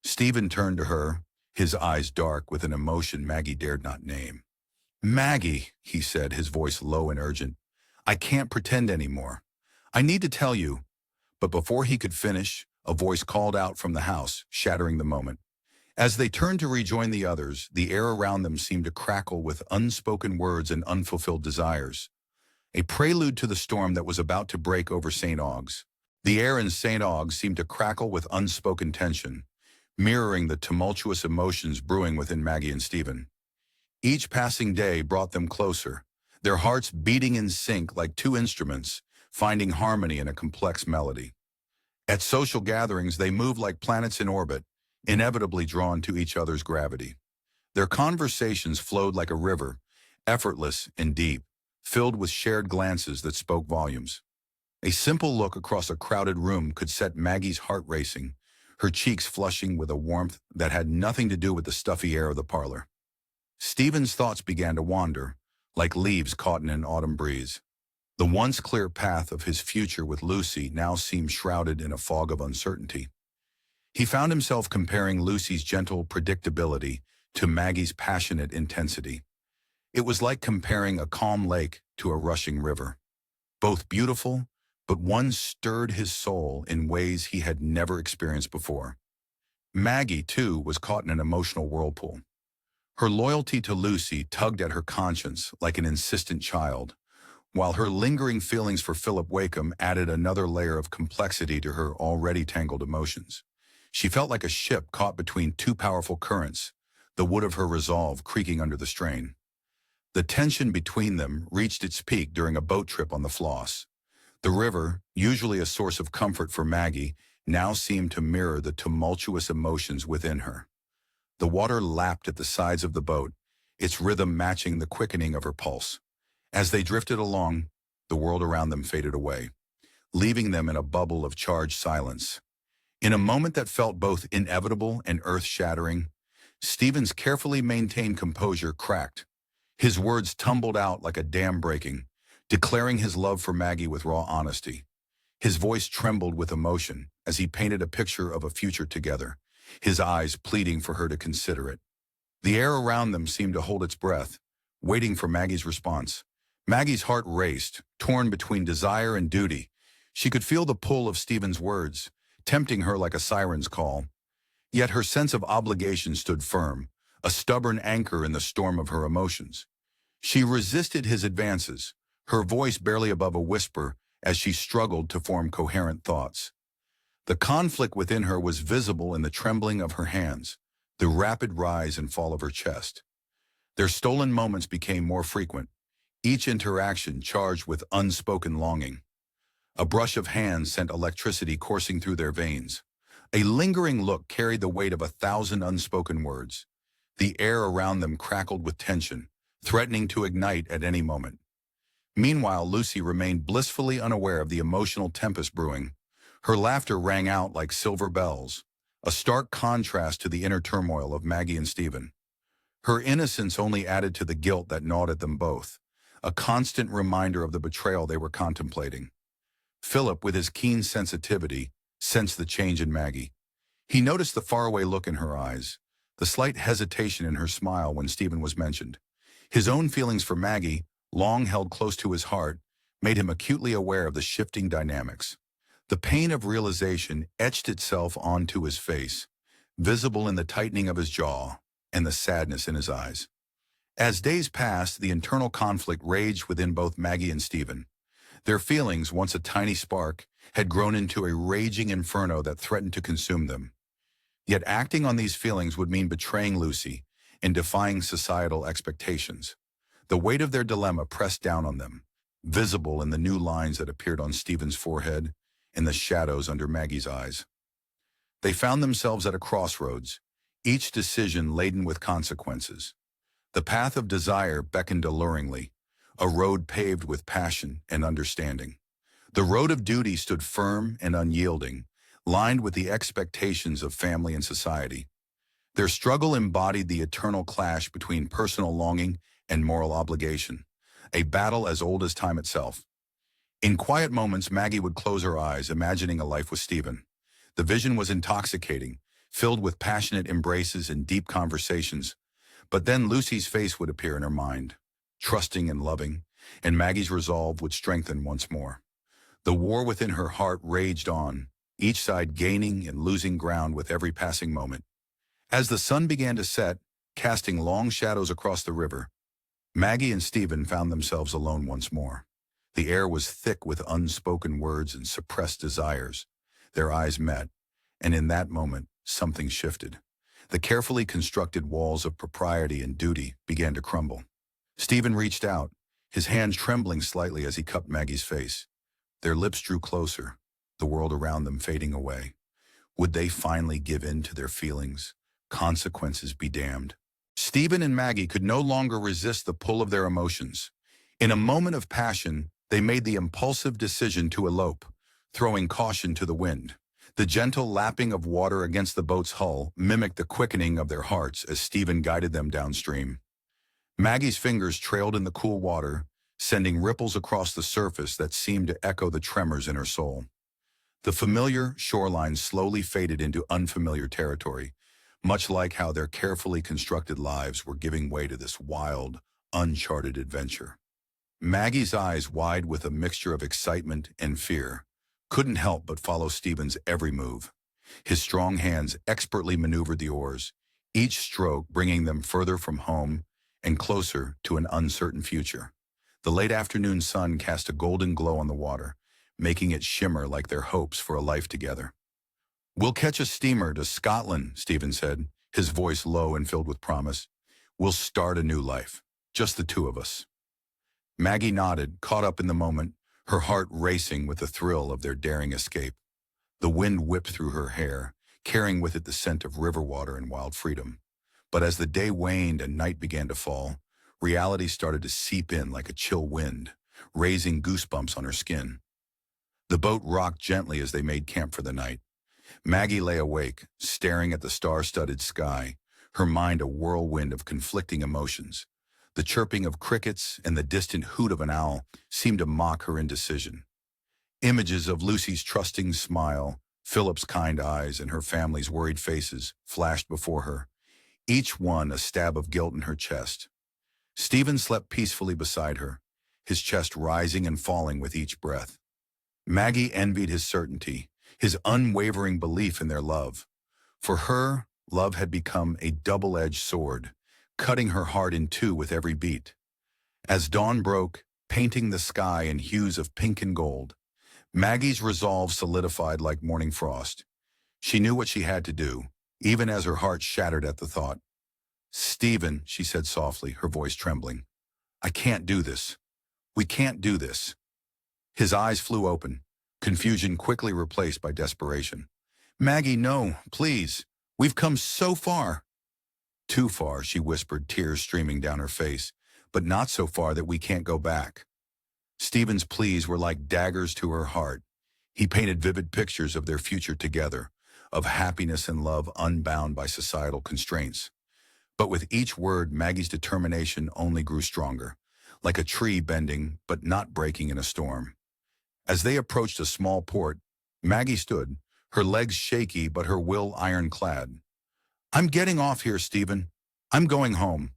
Stephen turned to her, his eyes dark with an emotion Maggie dared not name. "Maggie," he said, his voice low and urgent, "I can't pretend anymore. I need to tell you." But before he could finish, a voice called out from the house, shattering the moment. As they turned to rejoin the others, the air around them seemed to crackle with unspoken words and unfulfilled desires, a prelude to the storm that was about to break over St. Augs. The air in St. Augs seemed to crackle with unspoken tension, mirroring the tumultuous emotions brewing within Maggie and Stephen. Each passing day brought them closer, their hearts beating in sync like two instruments, finding harmony in a complex melody. At social gatherings, they moved like planets in orbit, inevitably drawn to each other's gravity. Their conversations flowed like a river, effortless and deep, filled with shared glances that spoke volumes. A simple look across a crowded room could set Maggie's heart racing, her cheeks flushing with a warmth that had nothing to do with the stuffy air of the parlor. Stephen's thoughts began to wander, like leaves caught in an autumn breeze. The once clear path of his future with Lucy now seemed shrouded in a fog of uncertainty. He found himself comparing Lucy's gentle predictability to Maggie's passionate intensity. It was like comparing a calm lake to a rushing river. Both beautiful, but one stirred his soul in ways he had never experienced before. Maggie, too, was caught in an emotional whirlpool. Her loyalty to Lucy tugged at her conscience like an insistent child, while her lingering feelings for Philip Wakem added another layer of complexity to her already tangled emotions. She felt like a ship caught between two powerful currents, the wood of her resolve creaking under the strain. The tension between them reached its peak during a boat trip on the Floss. The river, usually a source of comfort for Maggie, now seemed to mirror the tumultuous emotions within her. The water lapped at the sides of the boat, its rhythm matching the quickening of her pulse. As they drifted along, the world around them faded away, leaving them in a bubble of charged silence. In a moment that felt both inevitable and earth-shattering, Stephen's carefully maintained composure cracked. His words tumbled out like a dam breaking, declaring his love for Maggie with raw honesty. His voice trembled with emotion as he painted a picture of a future together, his eyes pleading for her to consider it. The air around them seemed to hold its breath, waiting for Maggie's response. Maggie's heart raced, torn between desire and duty. She could feel the pull of Stephen's words, tempting her like a siren's call. Yet her sense of obligation stood firm, a stubborn anchor in the storm of her emotions. She resisted his advances, her voice barely above a whisper as she struggled to form coherent thoughts. The conflict within her was visible in the trembling of her hands, the rapid rise and fall of her chest. Their stolen moments became more frequent, each interaction charged with unspoken longing. A brush of hands sent electricity coursing through their veins. A lingering look carried the weight of 1,000 unspoken words. The air around them crackled with tension, threatening to ignite at any moment. Meanwhile, Lucy remained blissfully unaware of the emotional tempest brewing. Her laughter rang out like silver bells, a stark contrast to the inner turmoil of Maggie and Stephen. Her innocence only added to the guilt that gnawed at them both, a constant reminder of the betrayal they were contemplating. Philip, with his keen sensitivity, sensed the change in Maggie. He noticed the faraway look in her eyes, the slight hesitation in her smile when Stephen was mentioned. His own feelings for Maggie, long held close to his heart, made him acutely aware of the shifting dynamics. The pain of realization etched itself onto his face, visible in the tightening of his jaw and the sadness in his eyes. As days passed, the internal conflict raged within both Maggie and Stephen. Their feelings, once a tiny spark, had grown into a raging inferno that threatened to consume them. Yet acting on these feelings would mean betraying Lucy and defying societal expectations. The weight of their dilemma pressed down on them, visible in the new lines that appeared on Stephen's forehead and the shadows under Maggie's eyes. They found themselves at a crossroads, each decision laden with consequences. The path of desire beckoned alluringly, a road paved with passion and understanding. The road of duty stood firm and unyielding, lined with the expectations of family and society. Their struggle embodied the eternal clash between personal longing and moral obligation, a battle as old as time itself. In quiet moments, Maggie would close her eyes, imagining a life with Stephen. The vision was intoxicating, filled with passionate embraces and deep conversations. But then Lucy's face would appear in her mind, trusting and loving, and Maggie's resolve would strengthen once more. The war within her heart raged on, each side gaining and losing ground with every passing moment. As the sun began to set, casting long shadows across the river, Maggie and Stephen found themselves alone once more. The air was thick with unspoken words and suppressed desires. Their eyes met, and in that moment, something shifted. The carefully constructed walls of propriety and duty began to crumble. Stephen reached out, his hand trembling slightly as he cupped Maggie's face. Their lips drew closer, the world around them fading away. Would they finally give in to their feelings? Consequences be damned. Stephen and Maggie could no longer resist the pull of their emotions. In a moment of passion, they made the impulsive decision to elope, throwing caution to the wind. The gentle lapping of water against the boat's hull mimicked the quickening of their hearts as Stephen guided them downstream. Maggie's fingers trailed in the cool water, sending ripples across the surface that seemed to echo the tremors in her soul. The familiar shoreline slowly faded into unfamiliar territory, much like how their carefully constructed lives were giving way to this wild, uncharted adventure. Maggie's eyes, wide with a mixture of excitement and fear, couldn't help but follow Stephen's every move. His strong hands expertly maneuvered the oars, each stroke bringing them further from home and closer to an uncertain future. The late afternoon sun cast a golden glow on the water, making it shimmer like their hopes for a life together. "We'll catch a steamer to Scotland," Stephen said, his voice low and filled with promise. "We'll start a new life, just the two of us." Maggie nodded, caught up in the moment, her heart racing with the thrill of their daring escape. The wind whipped through her hair, carrying with it the scent of river water and wild freedom. But as the day waned and night began to fall, reality started to seep in like a chill wind, raising goosebumps on her skin. The boat rocked gently as they made camp for the night. Maggie lay awake, staring at the star-studded sky, her mind a whirlwind of conflicting emotions. The chirping of crickets and the distant hoot of an owl seemed to mock her indecision. Images of Lucy's trusting smile, Philip's kind eyes, and her family's worried faces flashed before her, each one a stab of guilt in her chest. Stephen slept peacefully beside her, his chest rising and falling with each breath. Maggie envied his certainty, his unwavering belief in their love. For her, love had become a double-edged sword, cutting her heart in two with every beat. As dawn broke, painting the sky in hues of pink and gold, Maggie's resolve solidified like morning frost. She knew what she had to do, even as her heart shattered at the thought. "Stephen," she said softly, her voice trembling, "I can't do this. We can't do this." His eyes flew open, confusion quickly replaced by desperation. "Maggie, no, please. We've come so far." "Too far," she whispered, tears streaming down her face, "but not so far that we can't go back." Stephen's pleas were like daggers to her heart. He painted vivid pictures of their future together, of happiness and love unbound by societal constraints. But with each word, Maggie's determination only grew stronger, like a tree bending but not breaking in a storm. As they approached a small port, Maggie stood, her legs shaky but her will ironclad. "I'm getting off here, Stephen. I'm going home."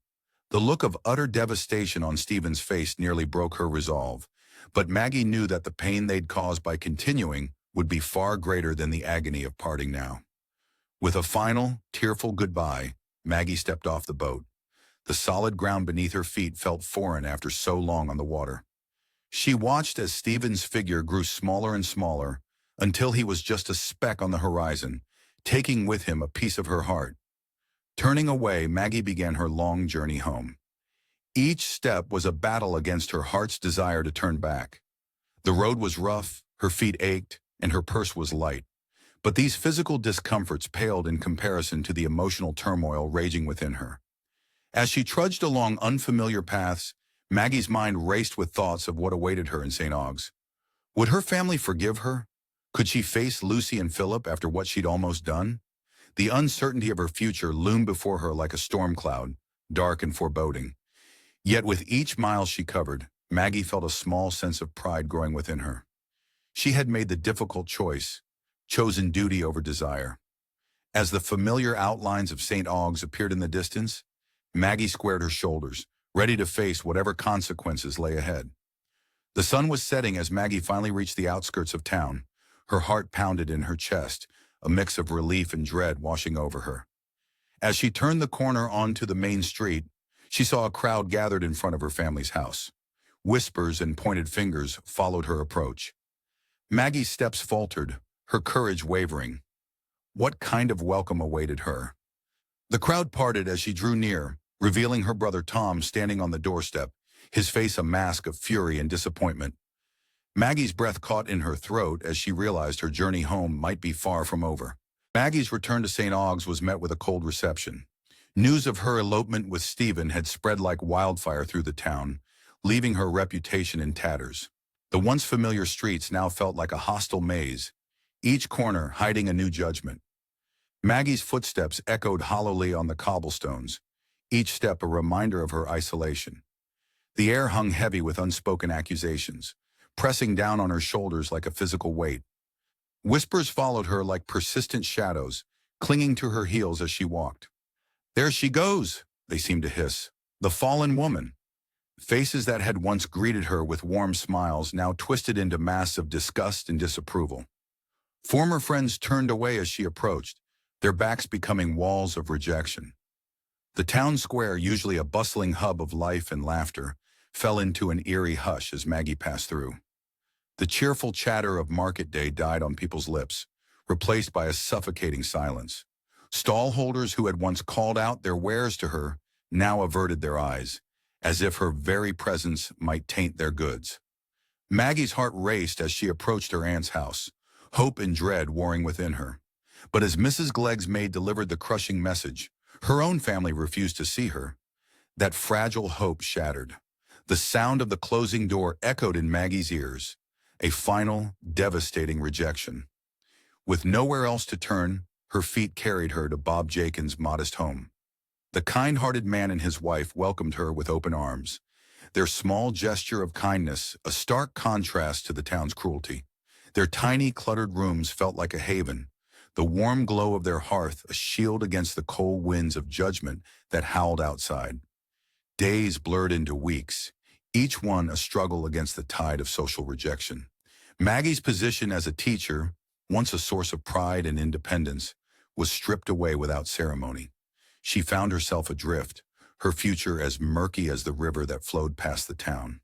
The look of utter devastation on Stephen's face nearly broke her resolve, but Maggie knew that the pain they'd caused by continuing would be far greater than the agony of parting now. With a final, tearful goodbye, Maggie stepped off the boat. The solid ground beneath her feet felt foreign after so long on the water. She watched as Stephen's figure grew smaller and smaller until he was just a speck on the horizon, taking with him a piece of her heart. Turning away, Maggie began her long journey home. Each step was a battle against her heart's desire to turn back. The road was rough, her feet ached, and her purse was light. But these physical discomforts paled in comparison to the emotional turmoil raging within her. As she trudged along unfamiliar paths, Maggie's mind raced with thoughts of what awaited her in St. Augues. Would her family forgive her? Could she face Lucy and Philip after what she'd almost done? The uncertainty of her future loomed before her like a storm cloud, dark and foreboding. Yet with each mile she covered, Maggie felt a small sense of pride growing within her. She had made the difficult choice, chosen duty over desire. As the familiar outlines of St. Augues appeared in the distance, Maggie squared her shoulders, ready to face whatever consequences lay ahead. The sun was setting as Maggie finally reached the outskirts of town. Her heart pounded in her chest, a mix of relief and dread washing over her. As she turned the corner onto the main street, she saw a crowd gathered in front of her family's house. Whispers and pointed fingers followed her approach. Maggie's steps faltered, her courage wavering. What kind of welcome awaited her? The crowd parted as she drew near, revealing her brother Tom standing on the doorstep, his face a mask of fury and disappointment. Maggie's breath caught in her throat as she realized her journey home might be far from over. Maggie's return to St. Augues was met with a cold reception. News of her elopement with Stephen had spread like wildfire through the town, leaving her reputation in tatters. The once familiar streets now felt like a hostile maze, each corner hiding a new judgment. Maggie's footsteps echoed hollowly on the cobblestones, each step a reminder of her isolation. The air hung heavy with unspoken accusations, pressing down on her shoulders like a physical weight. Whispers followed her like persistent shadows, clinging to her heels as she walked. "There she goes," they seemed to hiss. "The fallen woman." Faces that had once greeted her with warm smiles now twisted into masks of disgust and disapproval. Former friends turned away as she approached, their backs becoming walls of rejection. The town square, usually a bustling hub of life and laughter, fell into an eerie hush as Maggie passed through. The cheerful chatter of market day died on people's lips, replaced by a suffocating silence. Stallholders who had once called out their wares to her now averted their eyes, as if her very presence might taint their goods. Maggie's heart raced as she approached her aunt's house, hope and dread warring within her. But as Mrs. Glegg's maid delivered the crushing message, her own family refused to see her. That fragile hope shattered. The sound of the closing door echoed in Maggie's ears, a final, devastating rejection. With nowhere else to turn, her feet carried her to Bob Jakin's modest home. The kind-hearted man and his wife welcomed her with open arms, their small gesture of kindness a stark contrast to the town's cruelty. Their tiny, cluttered rooms felt like a haven, the warm glow of their hearth a shield against the cold winds of judgment that howled outside. Days blurred into weeks, each one a struggle against the tide of social rejection. Maggie's position as a teacher, once a source of pride and independence, was stripped away without ceremony. She found herself adrift, her future as murky as the river that flowed past the town.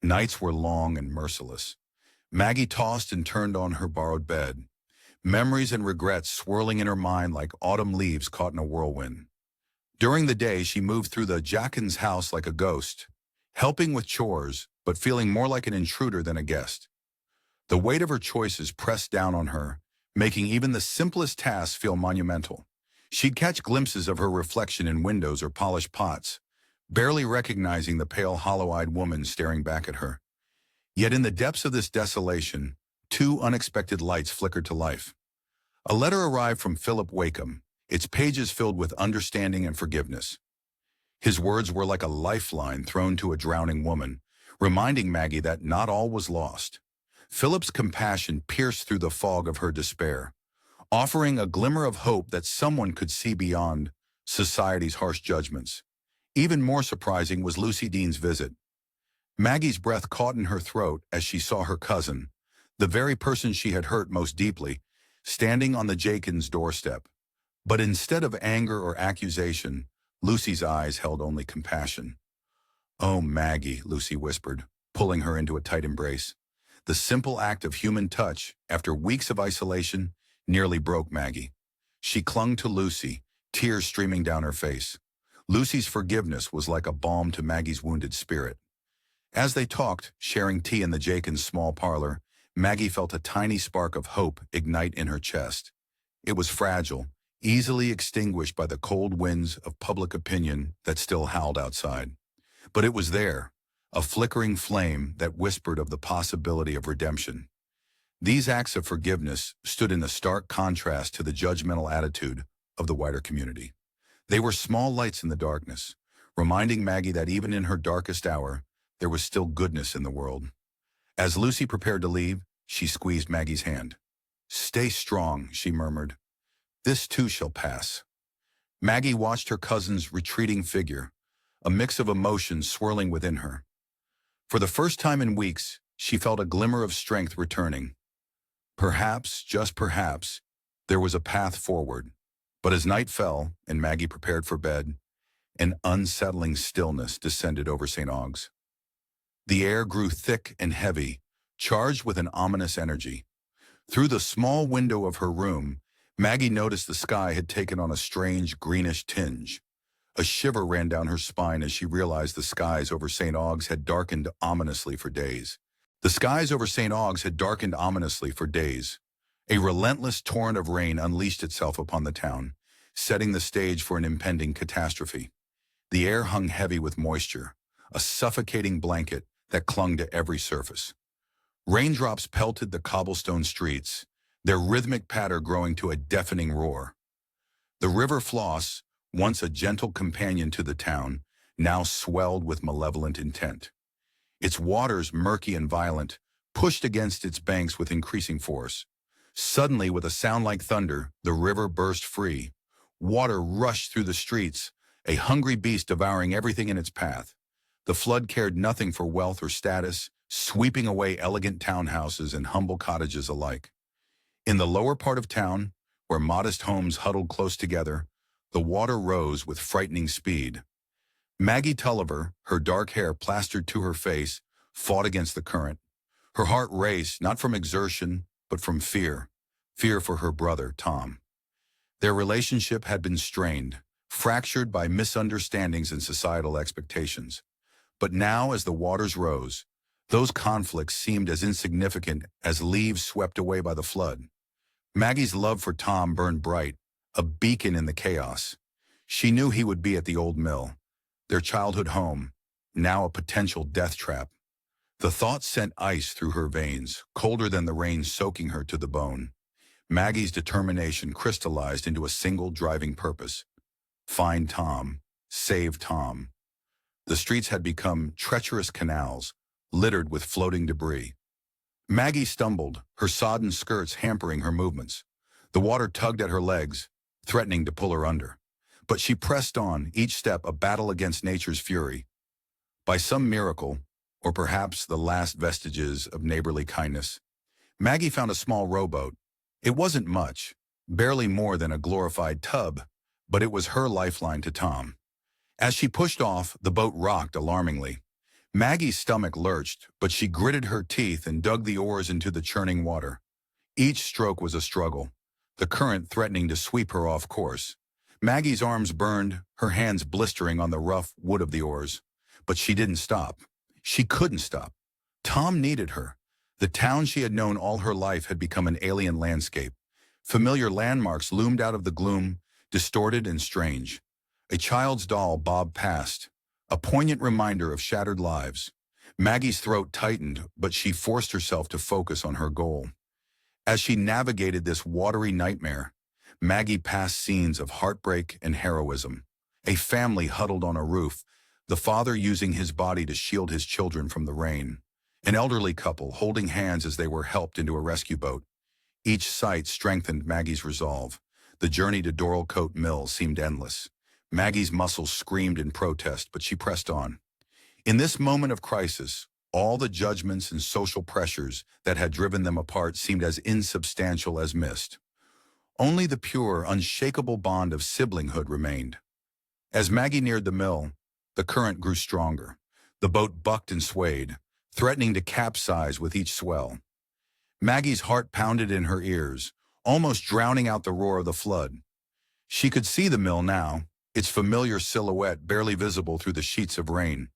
Nights were long and merciless. Maggie tossed and turned on her borrowed bed, memories and regrets swirling in her mind like autumn leaves caught in a whirlwind. During the day, she moved through the Jackin's house like a ghost, helping with chores, but feeling more like an intruder than a guest. The weight of her choices pressed down on her, making even the simplest tasks feel monumental. She'd catch glimpses of her reflection in windows or polished pots, barely recognizing the pale, hollow-eyed woman staring back at her. Yet in the depths of this desolation, two unexpected lights flickered to life. A letter arrived from Philip Wakem, its pages filled with understanding and forgiveness. His words were like a lifeline thrown to a drowning woman, reminding Maggie that not all was lost. Philip's compassion pierced through the fog of her despair, offering a glimmer of hope that someone could see beyond society's harsh judgments. Even more surprising was Lucy Deane's visit. Maggie's breath caught in her throat as she saw her cousin, the very person she had hurt most deeply, standing on the Jackin's doorstep. But instead of anger or accusation, Lucy's eyes held only compassion. "Oh, Maggie," Lucy whispered, pulling her into a tight embrace. The simple act of human touch, after weeks of isolation, nearly broke Maggie. She clung to Lucy, tears streaming down her face. Lucy's forgiveness was like a balm to Maggie's wounded spirit. As they talked, sharing tea in the Jackin's small parlor, Maggie felt a tiny spark of hope ignite in her chest. It was fragile, easily extinguished by the cold winds of public opinion that still howled outside. But it was there, a flickering flame that whispered of the possibility of redemption. These acts of forgiveness stood in a stark contrast to the judgmental attitude of the wider community. They were small lights in the darkness, reminding Maggie that even in her darkest hour, there was still goodness in the world. As Lucy prepared to leave, she squeezed Maggie's hand. "Stay strong," she murmured. "This too shall pass." Maggie watched her cousin's retreating figure, a mix of emotions swirling within her. For the first time in weeks, she felt a glimmer of strength returning. Perhaps, just perhaps, there was a path forward. But as night fell and Maggie prepared for bed, an unsettling stillness descended over St. Aug's. The air grew thick and heavy, charged with an ominous energy. Through the small window of her room, Maggie noticed the sky had taken on a strange greenish tinge. A shiver ran down her spine as she realized the skies over St. Aug's had darkened ominously for days. The skies over St. Aug's had darkened ominously for days. A relentless torrent of rain unleashed itself upon the town, setting the stage for an impending catastrophe. The air hung heavy with moisture, a suffocating blanket that clung to every surface. Raindrops pelted the cobblestone streets, their rhythmic patter growing to a deafening roar. The river Floss, once a gentle companion to the town, now swelled with malevolent intent. Its waters, murky and violent, pushed against its banks with increasing force. Suddenly, with a sound like thunder, the river burst free. Water rushed through the streets, a hungry beast devouring everything in its path. The flood cared nothing for wealth or status, sweeping away elegant townhouses and humble cottages alike. In the lower part of town, where modest homes huddled close together, the water rose with frightening speed. Maggie Tulliver, her dark hair plastered to her face, fought against the current. Her heart raced, not from exertion, but from fear. Fear for her brother, Tom. Their relationship had been strained, fractured by misunderstandings and societal expectations. But now, as the waters rose, those conflicts seemed as insignificant as leaves swept away by the flood. Maggie's love for Tom burned bright, a beacon in the chaos. She knew he would be at the old mill, their childhood home, now a potential death trap. The thought sent ice through her veins, colder than the rain soaking her to the bone. Maggie's determination crystallized into a single driving purpose: find Tom, save Tom. The streets had become treacherous canals, littered with floating debris. Maggie stumbled, her sodden skirts hampering her movements. The water tugged at her legs, threatening to pull her under. But she pressed on, each step a battle against nature's fury. By some miracle, or perhaps the last vestiges of neighborly kindness, Maggie found a small rowboat. It wasn't much, barely more than a glorified tub, but it was her lifeline to Tom. As she pushed off, the boat rocked alarmingly. Maggie's stomach lurched, but she gritted her teeth and dug the oars into the churning water. Each stroke was a struggle, the current threatening to sweep her off course. Maggie's arms burned, her hands blistering on the rough wood of the oars. But she didn't stop. She couldn't stop. Tom needed her. The town she had known all her life had become an alien landscape. Familiar landmarks loomed out of the gloom, distorted and strange. A child's doll bobbed past, a poignant reminder of shattered lives. Maggie's throat tightened, but she forced herself to focus on her goal. As she navigated this watery nightmare, Maggie passed scenes of heartbreak and heroism. A family huddled on a roof, the father using his body to shield his children from the rain. An elderly couple holding hands as they were helped into a rescue boat. Each sight strengthened Maggie's resolve. The journey to Dorlcote Mill seemed endless. Maggie's muscles screamed in protest, but she pressed on. In this moment of crisis, all the judgments and social pressures that had driven them apart seemed as insubstantial as mist. Only the pure, unshakable bond of siblinghood remained. As Maggie neared the mill, the current grew stronger. The boat bucked and swayed, threatening to capsize with each swell. Maggie's heart pounded in her ears, almost drowning out the roar of the flood. She could see the mill now, its familiar silhouette barely visible through the sheets of rain.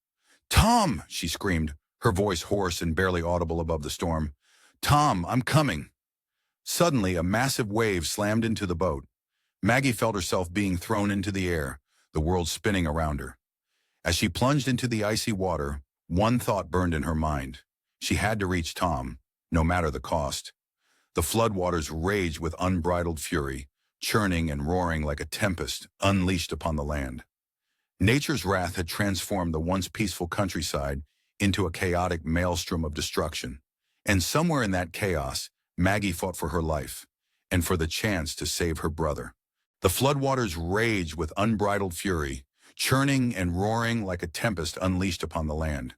"Tom!" she screamed, her voice hoarse and barely audible above the storm. "Tom, I'm coming!" Suddenly, a massive wave slammed into the boat. Maggie felt herself being thrown into the air, the world spinning around her. As she plunged into the icy water, one thought burned in her mind. She had to reach Tom, no matter the cost. The floodwaters raged with unbridled fury, churning and roaring like a tempest unleashed upon the land. Nature's wrath had transformed the once peaceful countryside into a chaotic maelstrom of destruction. And somewhere in that chaos, Maggie fought for her life, and for the chance to save her brother. The floodwaters raged with unbridled fury, churning and roaring like a tempest unleashed upon the land.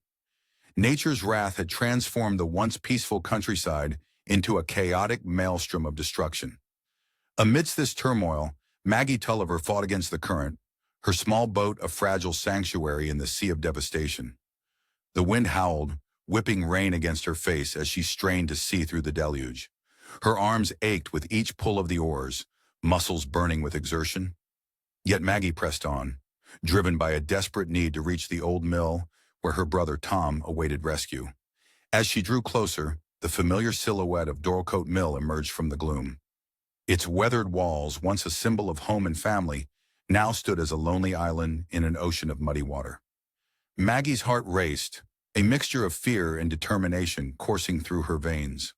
Nature's wrath had transformed the once peaceful countryside into a chaotic maelstrom of destruction. Amidst this turmoil, Maggie Tulliver fought against the current, her small boat a fragile sanctuary in the sea of devastation. The wind howled, whipping rain against her face as she strained to see through the deluge. Her arms ached with each pull of the oars, muscles burning with exertion. Yet Maggie pressed on, driven by a desperate need to reach the old mill where her brother Tom awaited rescue. As she drew closer, the familiar silhouette of Dorlcote Mill emerged from the gloom. Its weathered walls, once a symbol of home and family, now stood as a lonely island in an ocean of muddy water. Maggie's heart raced, a mixture of fear and determination coursing through her veins.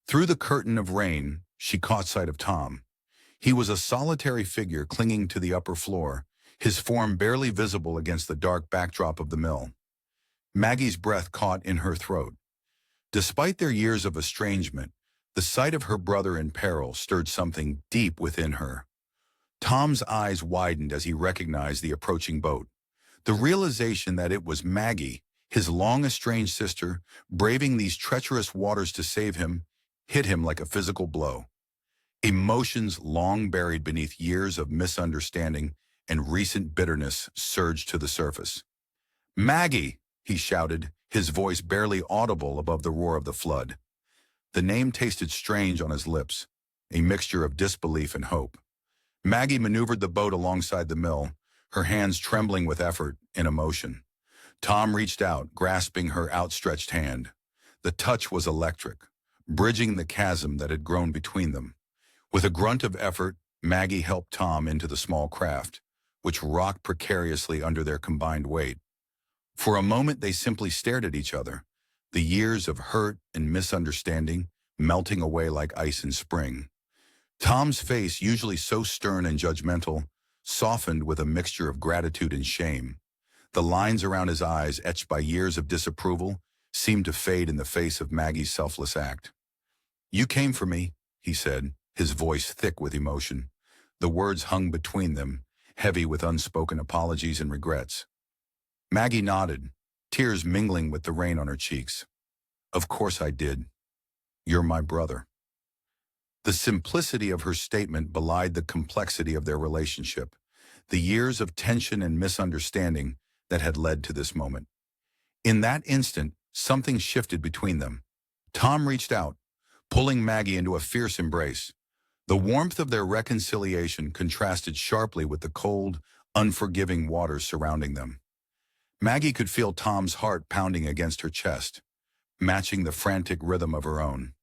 Through the curtain of rain, she caught sight of Tom. He was a solitary figure clinging to the upper floor, his form barely visible against the dark backdrop of the mill. Maggie's breath caught in her throat. Despite their years of estrangement, the sight of her brother in peril stirred something deep within her. Tom's eyes widened as he recognized the approaching boat. The realization that it was Maggie, his long-estranged sister, braving these treacherous waters to save him, hit him like a physical blow. Emotions long buried beneath years of misunderstanding and recent bitterness surged to the surface. "Maggie!" he shouted, his voice barely audible above the roar of the flood. The name tasted strange on his lips, a mixture of disbelief and hope. Maggie maneuvered the boat alongside the mill, her hands trembling with effort and emotion. Tom reached out, grasping her outstretched hand. The touch was electric, bridging the chasm that had grown between them. With a grunt of effort, Maggie helped Tom into the small craft, which rocked precariously under their combined weight. For a moment they simply stared at each other, the years of hurt and misunderstanding melting away like ice in spring. Tom's face, usually so stern and judgmental, softened with a mixture of gratitude and shame. The lines around his eyes, etched by years of disapproval, seemed to fade in the face of Maggie's selfless act. "You came for me," he said, his voice thick with emotion. The words hung between them, heavy with unspoken apologies and regrets. Maggie nodded, tears mingling with the rain on her cheeks. "Of course I did. You're my brother." The simplicity of her statement belied the complexity of their relationship. the years of tension and misunderstanding that had led to this moment. In that instant, something shifted between them. Tom reached out, pulling Maggie into a fierce embrace. The warmth of their reconciliation contrasted sharply with the cold, unforgiving waters surrounding them. Maggie could feel Tom's heart pounding against her chest, matching the frantic rhythm of her own.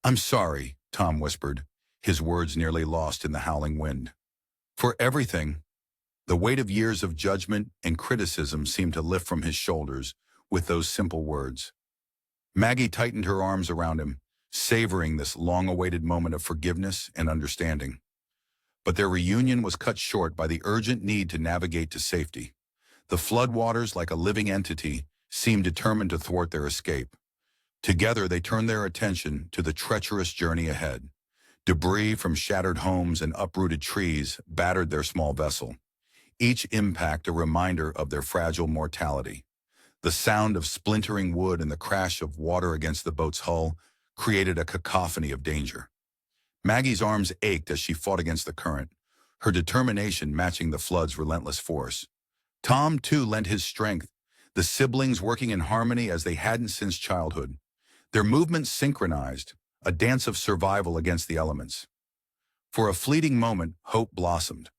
"I'm sorry," Tom whispered, his words nearly lost in the howling wind. "For everything." The weight of years of judgment and criticism seemed to lift from his shoulders with those simple words. Maggie tightened her arms around him, savoring this long-awaited moment of forgiveness and understanding. But their reunion was cut short by the urgent need to navigate to safety. The floodwaters, like a living entity, seemed determined to thwart their escape. Together, they turned their attention to the treacherous journey ahead. Debris from shattered homes and uprooted trees battered their small vessel, each impact a reminder of their fragile mortality. The sound of splintering wood and the crash of water against the boat's hull created a cacophony of danger. Maggie's arms ached as she fought against the current, her determination matching the flood's relentless force. Tom, too, lent his strength, the siblings working in harmony as they hadn't since childhood. Their movements synchronized, a dance of survival against the elements. For a fleeting moment, hope blossomed.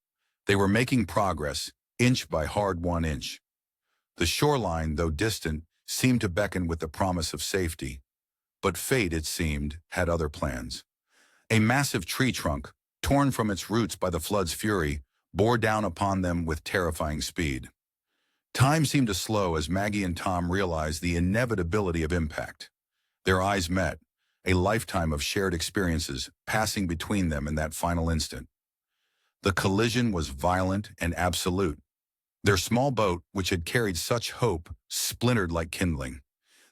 They were making progress, inch by hard-won inch. The shoreline, though distant, seemed to beckon with the promise of safety. But fate, it seemed, had other plans. A massive tree trunk, torn from its roots by the flood's fury, bore down upon them with terrifying speed. Time seemed to slow as Maggie and Tom realized the inevitability of impact. Their eyes met, a lifetime of shared experiences passing between them in that final instant. The collision was violent and absolute. Their small boat, which had carried such hope, splintered like kindling.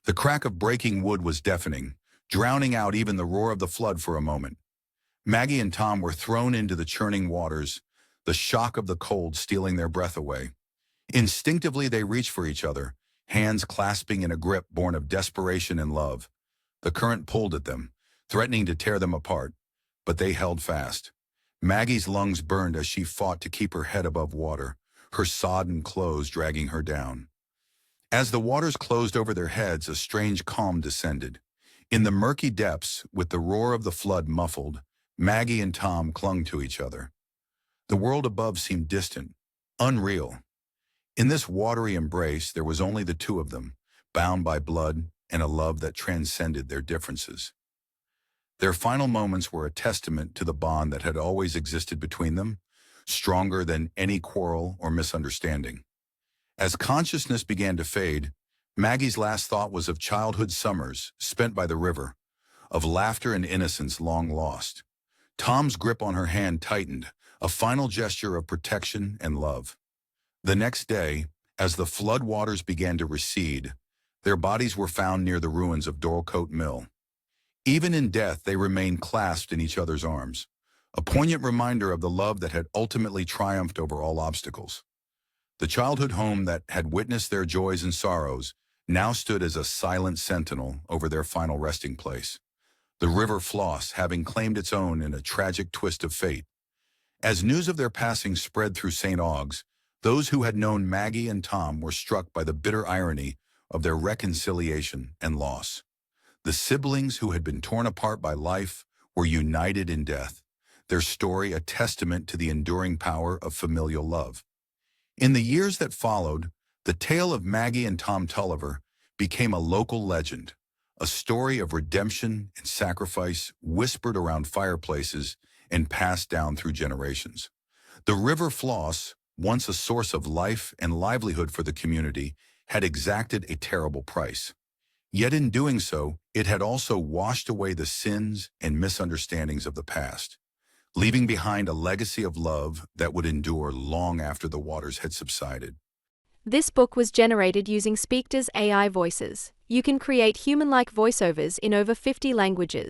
The crack of breaking wood was deafening, drowning out even the roar of the flood for a moment. Maggie and Tom were thrown into the churning waters, the shock of the cold stealing their breath away. Instinctively, they reached for each other, hands clasping in a grip born of desperation and love. The current pulled at them, threatening to tear them apart, but they held fast. Maggie's lungs burned as she fought to keep her head above water, her sodden clothes dragging her down. As the waters closed over their heads, a strange calm descended. In the murky depths, with the roar of the flood muffled, Maggie and Tom clung to each other. The world above seemed distant, unreal. In this watery embrace, there was only the two of them, bound by blood and a love that transcended their differences. Their final moments were a testament to the bond that had always existed between them, stronger than any quarrel or misunderstanding. As consciousness began to fade, Maggie's last thought was of childhood summers spent by the river, of laughter and innocence long lost. Tom's grip on her hand tightened, a final gesture of protection and love. The next day, as the flood waters began to recede, their bodies were found near the ruins of Dorlcote Mill. Even in death, they remained clasped in each other's arms, a poignant reminder of the love that had ultimately triumphed over all obstacles. The childhood home that had witnessed their joys and sorrows now stood as a silent sentinel over their final resting place, the river Floss having claimed its own in a tragic twist of fate. As news of their passing spread through St. Augs, those who had known Maggie and Tom were struck by the bitter irony of their reconciliation and loss. The siblings who had been torn apart by life were united in death, their story a testament to the enduring power of familial love. In the years that followed, the tale of Maggie and Tom Tulliver became a local legend, a story of redemption and sacrifice whispered around fireplaces and passed down through generations. The River Floss, once a source of life and livelihood for the community, had exacted a terrible price. Yet in doing so, it had also washed away the sins and misunderstandings of the past, leaving behind a legacy of love that would endure long after the waters had subsided. This book was generated using Speakter's AI voices. You can create human-like voiceovers in over 50 languages.